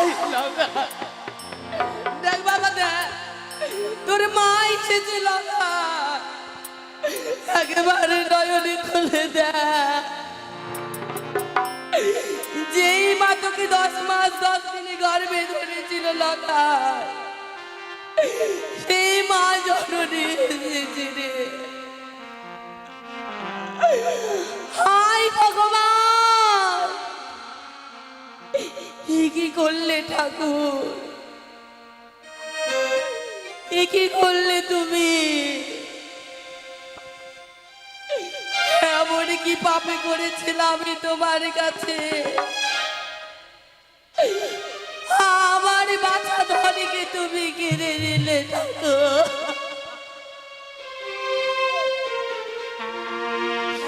এই, লগা। দেখ বাবা দেখ, তোর মা এসেছে লগা। একেবারে নয়নে খুলে দেখ। যেই মা তোকে 10 মাস 10 দিনে গর্ভে ধরেছিল লগা, সেই মা জননী এসেছে রে। হায় ভগবান, এ কি করলে ঠাকুর? এ কি করলে তুমি? এমন কি পাপে করেছিলাম আমি তোমার কাছে? আমার বাছা ধনীকে তুমি কেড়ে নিলে ঠাকুর।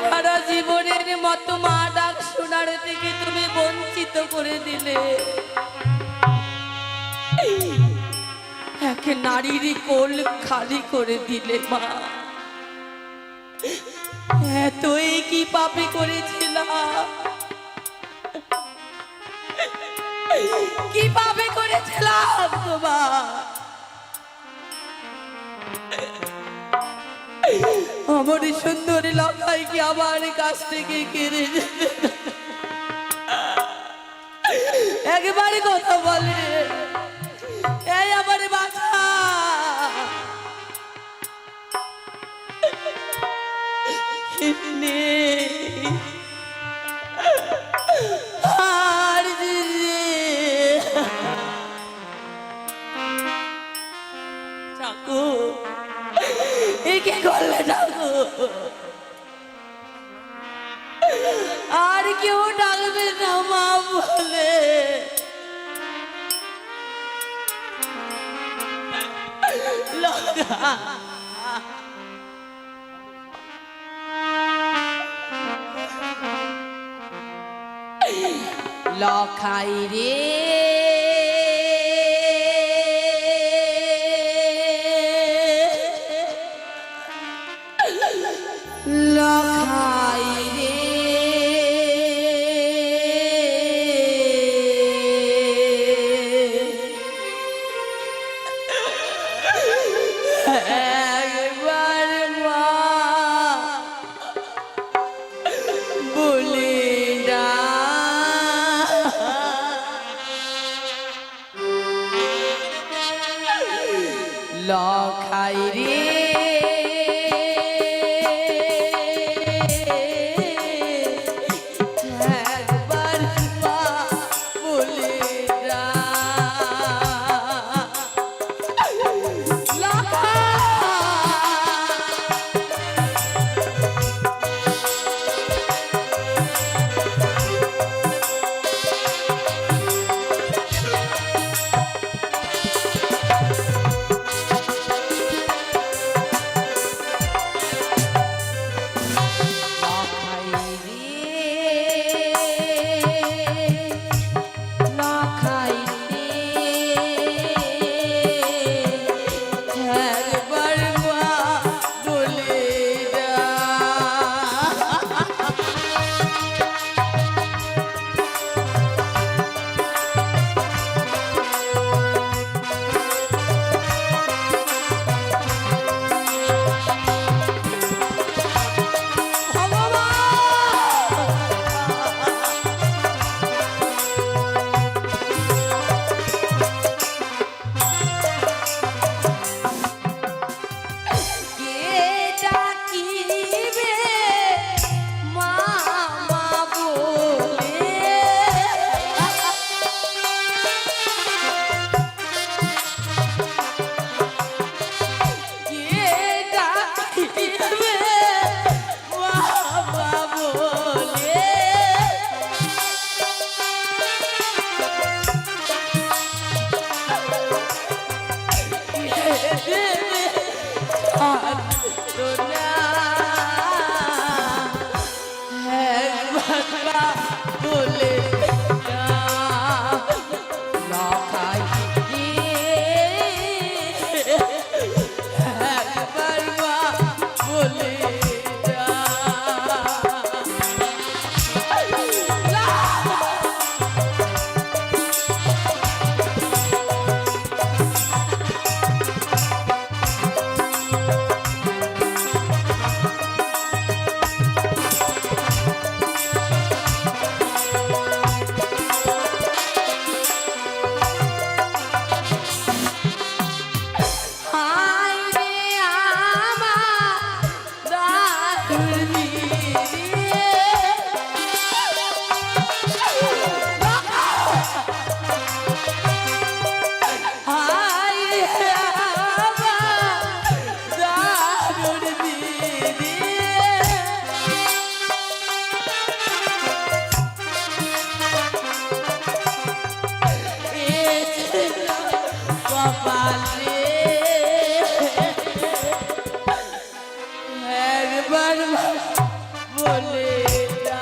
সারা জীবনের মতো মা ডাক শোনার থেকে তুমি বঞ্চিত করে দিলে। এক নারীর কোল খালি করে দিলে মা। এতই কি পাপে করেছিলাম? কি পাপে করেছিলাম তোমার? আমার সুন্দরী লখাই কি আমার কাছ থেকে কেড়ে নিলে? একেবারে কথা বলে, এই আমার বাছা। ঠাকুর, এ কি করলে ঠাকুর? আর কেউ ডাকবে না মা বলে। লগা, লখাই রে, লখাই রে, লখাই রে একবার মা বলে যা।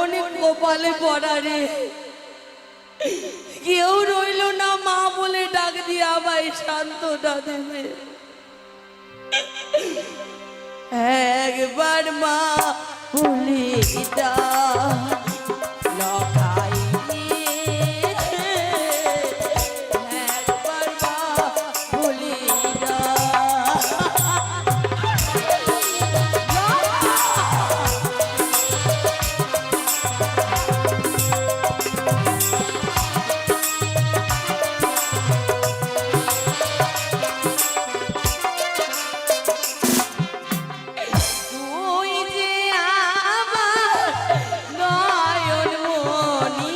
এমন কপালে পড়া রে, কেউ রইল না মা বলে ডাক দিয়ে আমায় সান্ত্বনা দেবে। একবার মা বলে ডাক লখাই রে, একবার মা বলে ডাক। তুই যে আমার নয়ন মণি,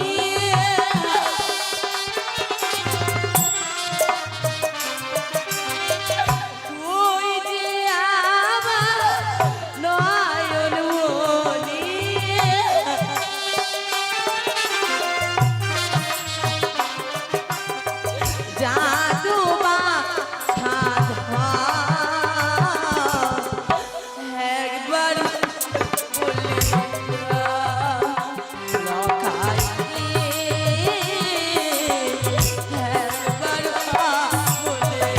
তুই যে আমার নয়ন মণি, জাদু বা সাধা একবার বলে লখাই রে, একবার বলে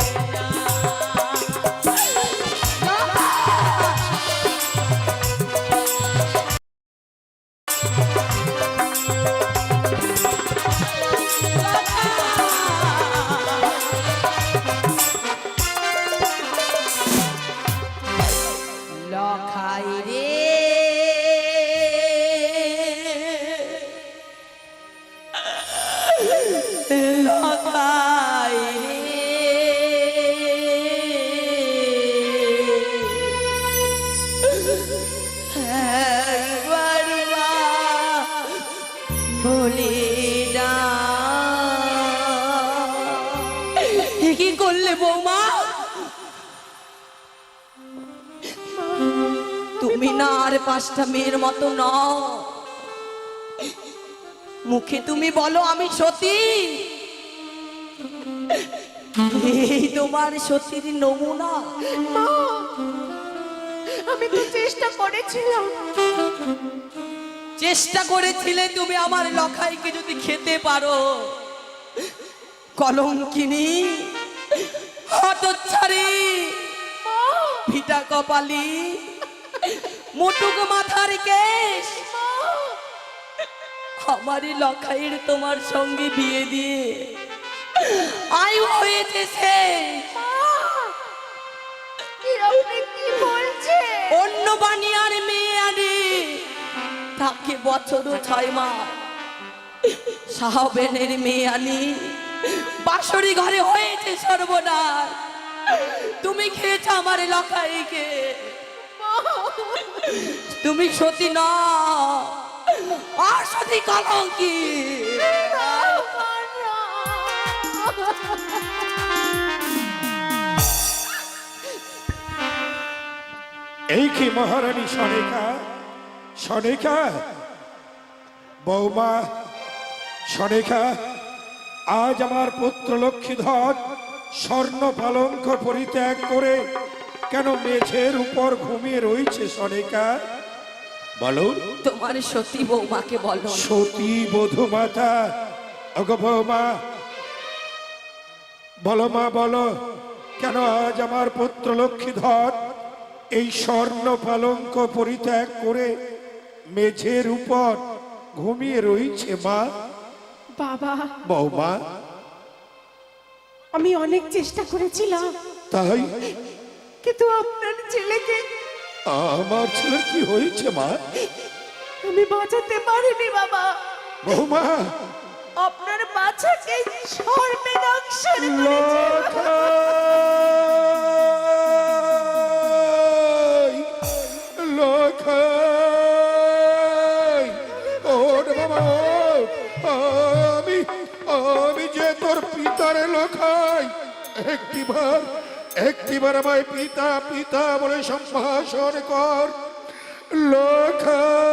লখাই রে, লখাই রে, একবার মা বলে ডাক। এ কি করলে বৌমা? তুমি না আর পাঁচটা মেয়ের মতো নও। মুখে তুমি বলো আমি সতী, এই তোমার সতীর নমুনা। আমি তো চেষ্টা করেছিলাম, চেষ্টা করেছিলে তুমি আমার লখাইকে যদি খেতে পারো। কলঙ্কিনী, হতচ্ছাড়ি, ভিটা কপালি, মুটুক মাথার কেশ, আমারই লখাইয়ের তোমার সঙ্গে বিয়ে দিয়ে আয়ু হয়েছে সে। কি আপনি কি বলছেন? অন্য বানিয়ার মেয়ে আনি তাকে বছর 6 মাস, সাহাবেনের মেয়ে আনি বাসরি ঘরে হয়েছে সর্বনাশ। তুমি খেয়েছ আমার লখাইকে, তুমি সতী না আর সতী কলঙ্কি। এই কি মহারানী সনিকা? সনিকা, বৌমা সনিকা, আজ আমার পুত্র লক্ষ্মীধর স্বর্ণ পালঙ্ক পরিত্যাগ করে কেন মেঝের উপর ঘুমিয়ে রয়েছে? সনিকা বলো। তোমার সতী বৌমাকে বলো। সতী বধূ মাতা, ওগো বৌমা বলো, মা বলো, কেন আজ আমার পুত্র লক্ষ্মীধর এই স্বর্ণ পালঙ্ক পরিত্যাগ করে মেঝের উপর ঘুমিয়ে রয়েছে? মা, বাবা, বৌমা, আমি অনেক চেষ্টা করেছিলাম, তাই? কিন্তু আপনার ছেলেকে আমার ছেলের কি হয়েছে? মা, আমি বাঁচাতে পারিনি বাবা। বৌমা, আপনার বাচ্চাকে সর্বে দংশন করেছে। লখাই, লখাই, ওর বাবা, আমি যে তোর পিতারে লখাই, একটিবার আমায় পিতা পিতা বলে সম্ভাষণ কর। লখাই,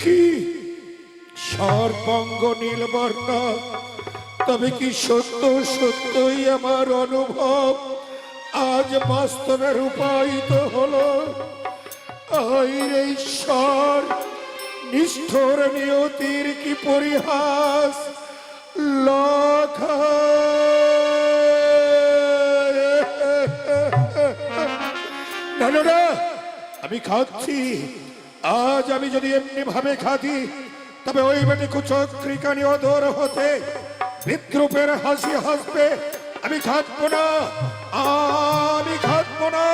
কি সর্বাঙ্গ নীলবর্ণ, তবে কি সত্য সত্যই আমার অনুভব আজ বাস্তবে রূপায়িত হলো। আইরে ঈশ্বর, নিষ্ঠুর নিয়তির কি পরিহাস! লখা না না না, আমি খাচ্ছি। আজ আমি যদি এমনি ভাবে খাতি, তবে ওই বেটি কুচক্রিকানি অদর হতে বিদ্রুপের হাসি হাসবে। আমি খাটবো না, আমি খাটবো না,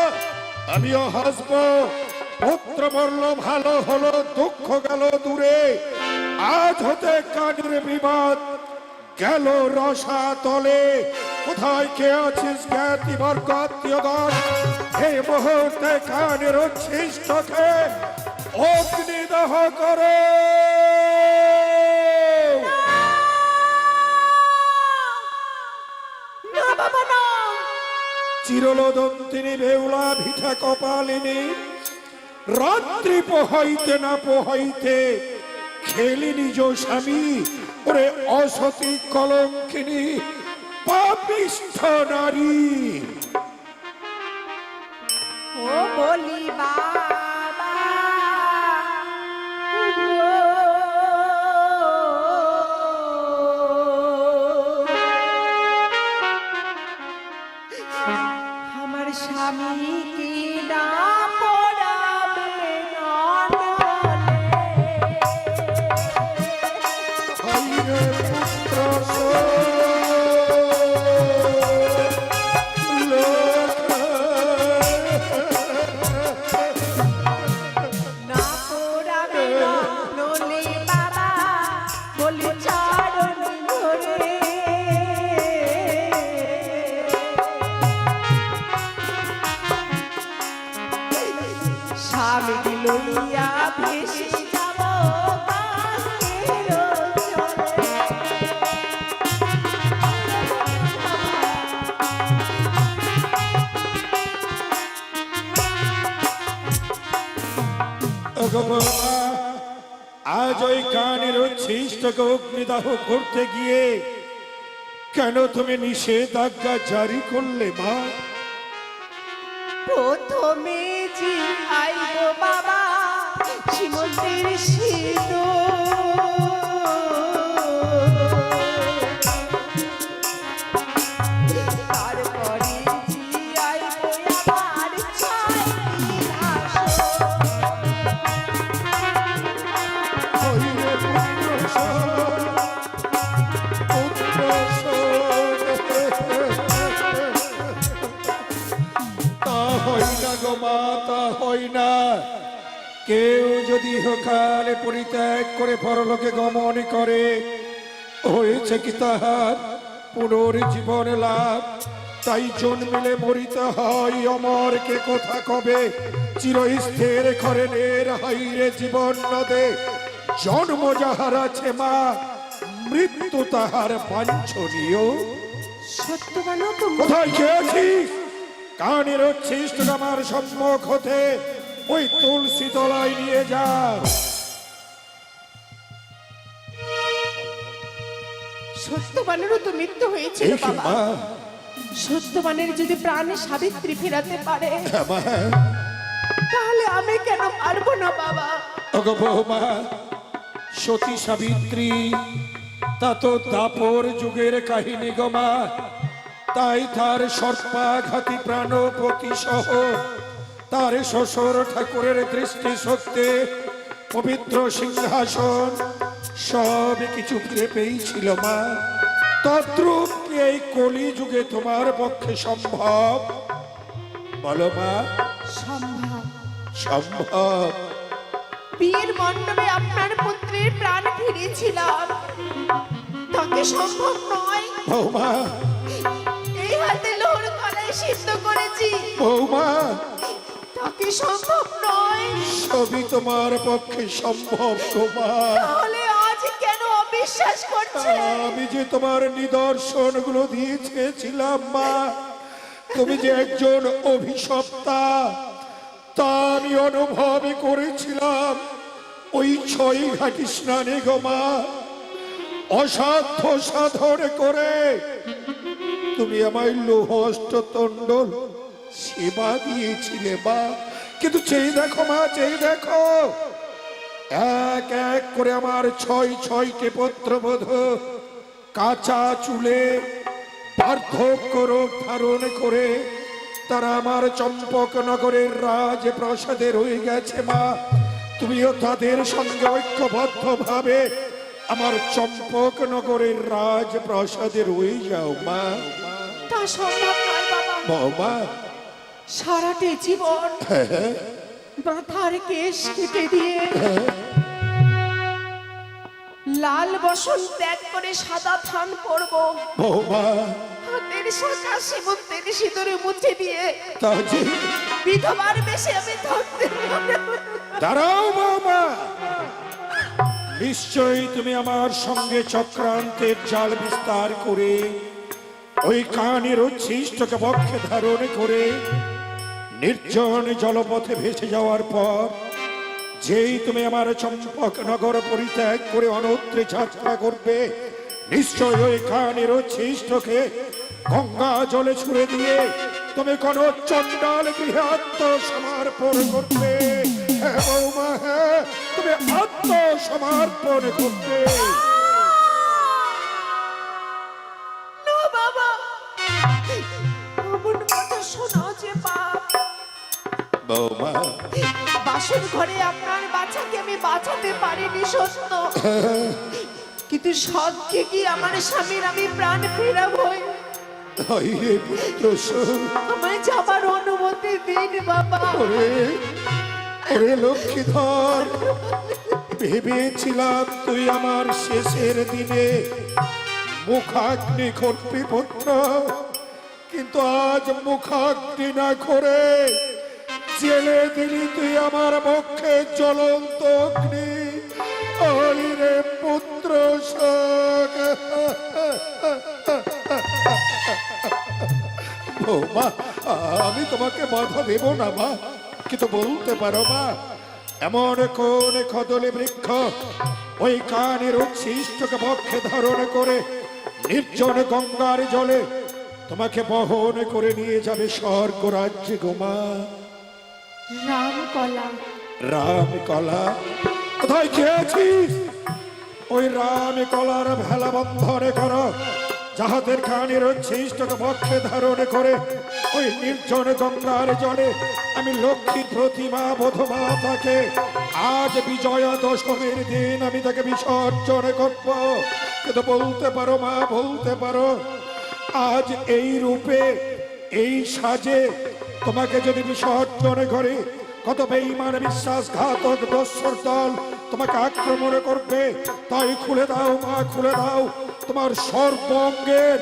আমিও হাসবো। পুত্র মরল ভালো হলো, দুঃখ গেল দূরে। আজ হতে কানের বিবাদ গেল রসা তলে। কোথায় কে আছিস জ্ঞাতি বরকতীয়গণ? এই মুহূর্তে কানের উচ্ছিষ্টকে অগ্নিদাহ করে। না বাবা না, চিরলোদন্তিনী বেউলা ভিঠা কপালিনী, রাত্রি পোহাইতে না পোহাইতে খেলি নিজ স্বামী। ওরে অসতী কলঙ্কিনী, পাপিষ্ঠ নারী! ও বলি বাবা, আমার স্বামী কি না পড়াবে হাইরে পুত্র না পড়াবে নলে বাবা, বলি চরণ ধরে। স্বামী লইয়া ভেসে যাব বাঁকের জলে। আজ ওই কানের উচ্ছিষ্টকে অগ্নিদাহ করতে গিয়ে কেন তুমি নিষেধাজ্ঞা জারি করলে মা? প্রথমে জি আইব বাবা শ্রীমন্তের সিঁদুর, তারপরে জি আইব আমার ছয় আসন। হইরে পুত্র শোন, পুত্র শোন। তা হই না গো মা, তা হই না। কেউ যদি ইহকালে পরিত্যাগ করে পরলোকে গমন করে, হয়েছে কি তাহার পুনর্জীবন লাভ? তাই জন্মিলে মরিতে হয়, অমর কে কথা কবে? চিরস্থির করেনের হাইরে জীবন নদে। জন্ম যাহার আছে মা, মৃত্যু তাহার বাঞ্ছনীয়। সত্যবানও তো কোথায় খেয়েছিস? কানের উচ্ছিষ্ট আমার সম্মুখ হতে ওই তুলসী তলায় নিয়ে যা। সত্যবানেরও তো মৃত্যু হয়েছিল এই কি বাবা। মা? সত্যবানের যদি প্রাণে সাবিত্রী ফেরাতে পারে, হ্যাঁ মা। তাহলে আমি কেন পারবো না বাবা? ওগো বৌমা, সতী সাবিত্রী তা তো দাপর যুগের কাহিনী গো মা। তাই তার সর্পাঘাতী প্রাণপতি সহ তার শ্বশুর ঠাকুরের দৃষ্টি শক্তি, পবিত্র সিংহাসন সব কিছু ফিরে পেয়েছিল মা। তদ্রূপ কি এই কলি যুগে তোমার পক্ষে সম্ভব? বলো মা। সম্ভব। সম্ভব। বিয়ের মণ্ডপে আপনার পুত্রের প্রাণ ফিরেছিলাম, তাকে সম্ভব নয়। বৌমা, এই হাতে লোহর কলায় সিদ্ধ করেছি, বৌমা, তাকে সম্ভব নয়। সবই তোমার পক্ষে সম্ভব তোমার। তাহলে আজ কেন অবিশ্বাস করছে? আমি যে তোমার নিদর্শনগুলো দিয়েছিলাম মা, তুমি যে একজন অভিশপ্তা তা আমি অনুভব করেছিলাম ওই 6 ঘাটি স্নানে গো মা। অসাধ্য সাধন করে তুমি আমায় লৌহ অষ্টতণ্ডল সেবা দিয়েছিলে মা, কিন্তু চেয়ে দেখো মা, চেয়ে দেখো, এক এক করে আমার ছয় ছয়টে পুত্রবধূ কাঁচা চুলে বার্ধক্য রোগ ধারণ করে তারা আমার চম্পকনগরের রাজপ্রাসাদে রয়ে গেছে মা। তুমিও তাদের সঙ্গে ঐক্যবদ্ধ ভাবে আমার চম্পকনগরের রাজপ্রাসাদে রয়ে যাও মা। তা সম্ভব নয় বাবা। বৌমা, সারাটে জীবন মাথার কেশ কেটে দিয়ে লাল বসন ত্যাগ করে সাদা থান পরব, বৌমা, হাতের শাখা সীমন্তের সিঁদুরে মুছে দিয়ে তাজি বিধবার বেশে আমি থাকতে দাঁড়াও বৌমা, নিশ্চয়ই তুমি আমার সঙ্গে চক্রান্তের জাল বিস্তার করে ওই কানের উচ্ছিষ্টকে বক্ষে ধারণ করে নির্জন জলপথে ভেসে যাওয়ার পর যেই তুমি আমার চম্পক নগর পরিত্যাগ করে অন্যত্রে যাত্রা করবে, নিশ্চয় ওই কানের উচ্ছিষ্টকে গঙ্গা জলে ছুড়ে দিয়ে তুমি কোন চণ্ডাল গৃহে আত্মসমর্পণ করবে। হ্যাঁ বৌমা, হ্যাঁ, তুমি আত্মসমর্পণ করবে। না বাবা, এমন কথা শোনা যে পাপ। বৌমা, বাসর ঘরে আপনার বাচ্চাকে আমি বাঁচাতে পারিনি সত্য, কিন্তু সৎকে কি আমার স্বামীর আমি প্রাণ ফেরাবই। হে পুত্র শোন, আমায় যাবার অনুমতি দিন বাবা। ওরে লক্ষ্মীধর, ভেবেছিলাম তুই আমার শেষের দিনে মুখাগ্নি করবি পুত্র, কিন্তু আজ মুখাগ্নি না করে জেলে দিলি তুই আমার পক্ষে জ্বলন্ত অগ্নি। ওই রে পুত্র শোক। বৌমা, আমি তোমাকে বাধা দেব না মা, কিন্তু বলতে পারো মা, এমন কোন কদলে বৃক্ষ ওই কানের উচ্ছিষ্টকে বক্ষে ধারণ করে নির্জন গঙ্গার জলে তোমাকে বহন করে নিয়ে যাবে স্বর্গ রাজ্যে গোমা। রামকলা। রামকলা কোথায় খেয়েছিস? ওই রামকলার ভেলা বন্ধনে করো, যাহাদের কানের উচ্ছিষ্টকে বক্ষে ধারণ করে ওই নির্জন গঙ্গার জলে আমি লক্ষ্মী প্রতিমা বোধমা তাকে আজ বিজয়া দশমীর দিন আমি তাকে বিসর্জন করব। কিন্তু বলতে পারো মা, বলতে পারো, আজ এই রূপে এই সাজে তোমাকে যদি বিসর্জন করে কত বেঈমান বিশ্বাসঘাতক দস্যুর দল তোমাকে আক্রমণ করবে। তাই খুলে দাও মা, খুলে দাও তোমার সর্বাঙ্গের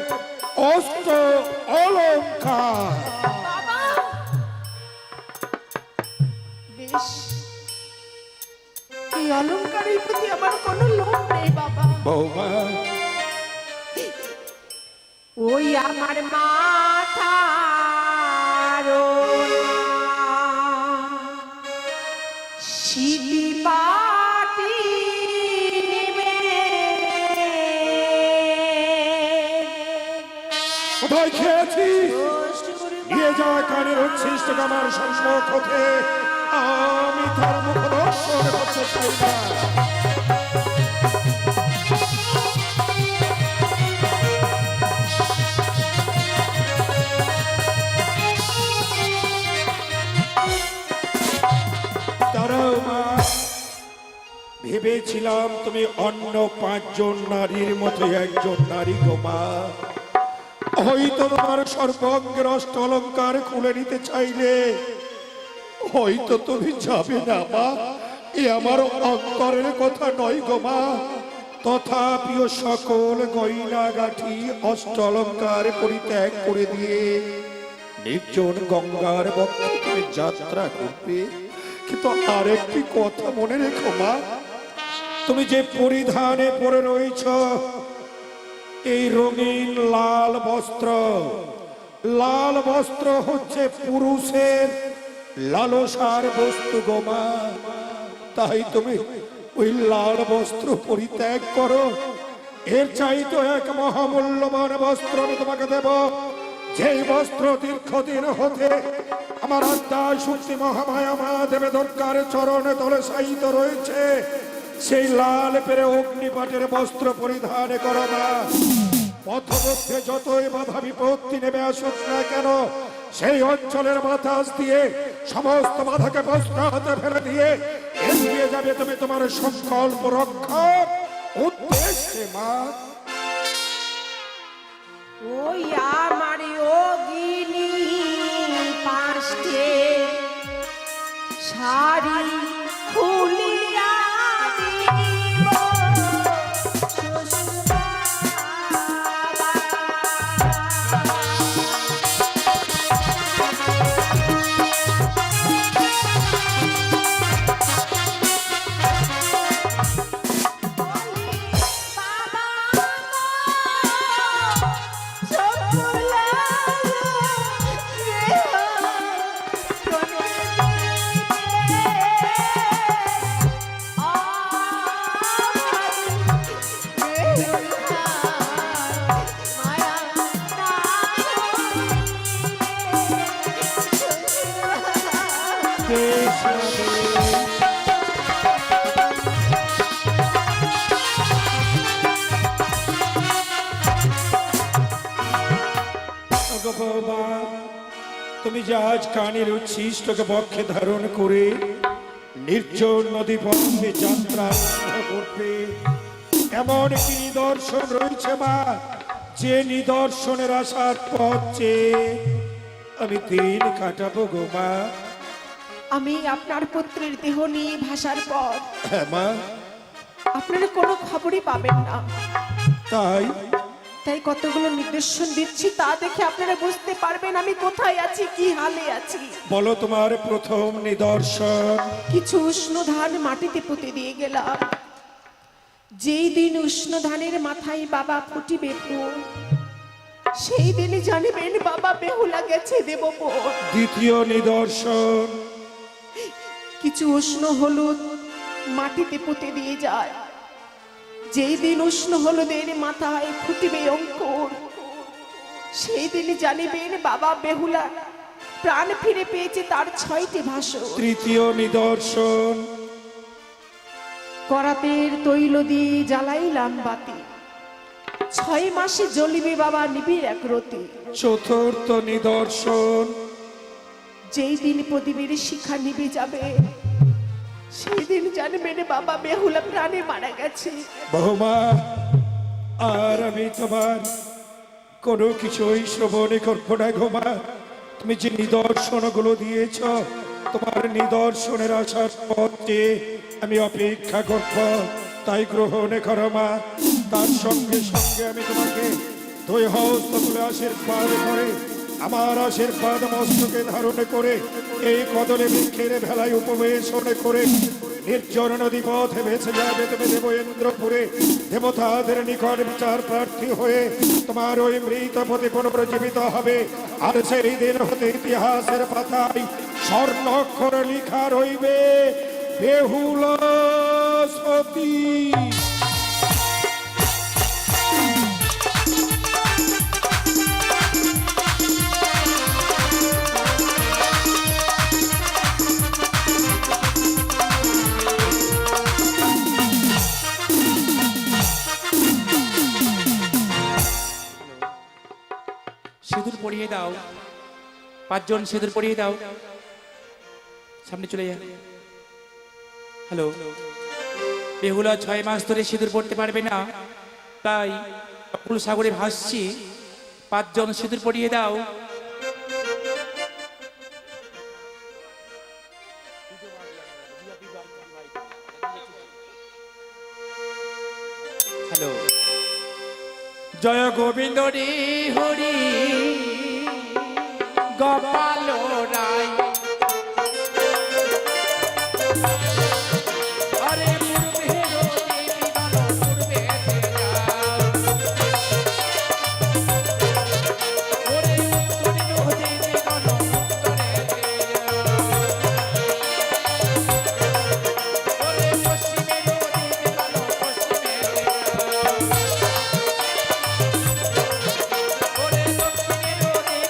অস্ত্র অলঙ্কার। বাবা, বেশ, এই অলঙ্কারের প্রতি আমার কোনো লোভ নেই বাবা। বৌমা, ওই আমার মাথা শিলি পাটি নেবে। কোথায় খেয়েছিস? নিয়ে যা কানের উচ্ছিষ্ট আমার সম্মুখ হতে, আমি তার মুখ দর্শন করতে চাই না। দাঁড়াও মা, ভেবেছিলাম তুমি অন্য 5 জন নারীর মতো একজন নারী গো মা। হয়তো তোমার সর্বাঙ্গের অষ্ট অলঙ্কার খুলে নিতে চাইলে হয়তো তুমি যাবে না মা, এ আমার অন্তরের কথা নয় গো মা। তথাপিও সকল গয়না গাঠি অষ্ট অলঙ্কার পরিত্যাগ করে দিয়ে নির্জন গঙ্গার বক্ষে তুমি যাত্রা করবে। কিন্তু আরেকটি কথা মনে রেখো মা, তুমি যে পরিধানে পরে রয়েছ এই রঙিন লাল বস্ত্র, লাল বস্ত্র হচ্ছে পুরুষের লালসার বস্তু গোমা। তাই তুমি ওই লাল বস্ত্র পরিত্যাগ করো। এর চাইতে এক মহামূল্যবান বস্ত্র আমি তোমাকে দেব, যেই বস্ত্র দীর্ঘদিন হতে আমার আত্মা শক্তি মহামায়া মা দেবে দুর্গার চরণে তলে শায়িত রয়েছে, সেই লাল পেরে অগ্নিপাটের বস্ত্র পরিধান করো মা। পথমধ্যে যতই বাধা বিপত্তি নেমে আসুক না কেন, সেই অঞ্চলের বাতাস দিয়ে সমস্ত বাধাকে বস্ত্রাতে ফেলে দিয়ে এগিয়ে যাবে তুমি তোমার সংকল্প রক্ষার উদ্দেশ্যে মা। ওই আমার অগিনী পাশে শাড়ি খুলিয়া দিব বাবা, তুমি যে আজ কানের উচ্ছিষ্টকে বক্ষে ধারণ করে নির্জন নদী পথে যাত্রা আরম্ভ করবে, এমন কি নিদর্শন রয়েছে মা, যে নিদর্শনের আশার পথ চেয়ে আমি দিন কাটাবো গো মা। আমি আপনার পুত্রের দেহ নিয়ে ভাসার পর হ্যাঁ মা। আপনারা কোনো খবরই পাবেন না, তাই তাই কতগুলো নির্দেশন দিচ্ছি, তা দেখে আপনারা বুঝতে পারবেন আমি কোথায় আছি, কি হালে আছি। বলো তোমার প্রথম নিদর্শন। কিছু উষ্ণ ধান মাটিতে পুঁতে দিয়ে গেলাম, যেই দিন উষ্ণ ধানের মাথায় বাবা ফুটিবে ফুল, সেই দিনই জানিবেন বাবা বেহুলা গেছে দেবপুর। দ্বিতীয় নিদর্শন। কিছু উষ্ণ হলুদ মাটিতে পুঁতে দিয়ে যায়, যেই দিন উষ্ণ হলুদের মাথায় ফুটিবে অঙ্কুর, সেই দিনই জানিবেন বাবা বেহুলা প্রাণ ফিরে পেয়েছে তার 6টি ভাষণ। তৃতীয় নিদর্শন। করাতের তৈল দিয়ে জ্বালাইলাম বাতি, 6 মাসে জ্বলিবে বাবা নিবিড় এক রতি। চতুর্থ নিদর্শন। যেই দিন প্রদীপের শিখা নিভে যাবে, সেই দিন জানবেন বাবা বেহুলা প্রাণে মারা গেছে। বহুমা, আর আমি তোমার কোনো কিছুই শ্রবণে করবো না গো মা। তুমি যে নিদর্শন গুলো দিয়েছ, তোমার নিদর্শনের আশার পথে আমি অপেক্ষা করব, তাই গ্রহণ করো মা। তার সঙ্গে সঙ্গে আমি তোমাকে 2 হস্ত তুলে আশীর্বাদ করে, আমার আশীর্বাদ মস্তকে ধারণ করে, এই কদলে বৃক্ষের ভেলায় উপবেশন করে নির্জন নদী পথে ভেসে যাবে তুমি দেবেন্দ্রপুরে, দেবতাদের নিকট বিচার প্রার্থী হয়ে তোমার ওই মৃত পতি পুনর্জীবিত হবে। আর সেই দিন হতে ইতিহাসের পাতায় স্বর্ণ অক্ষরে লেখা রইবে বেহুলা সতী। সিঁদুর পরিয়ে দাও, 5 জন সিঁদুর পরিয়ে দাও, সামনে চলে যা। হ্যালো, বেহুলা 6 মাস ধরে সিঁদুর পড়তে পারবে না, তাই ফুল সাগরে ভাসছি, 5 জন সিঁদুর পরিয়ে দাও। হ্যালো, জয় গোবিন্দ রে হরি গোপাল রায়, আরে পূর্বে দেবী গণ পূর্বে ওরে উত্তরে দেবী গণ উত্তরে ওরে পশ্চিমে দেবী গণ পশ্চিমে ওরে দক্ষিণে দেবী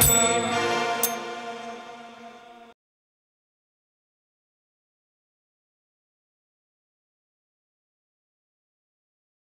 না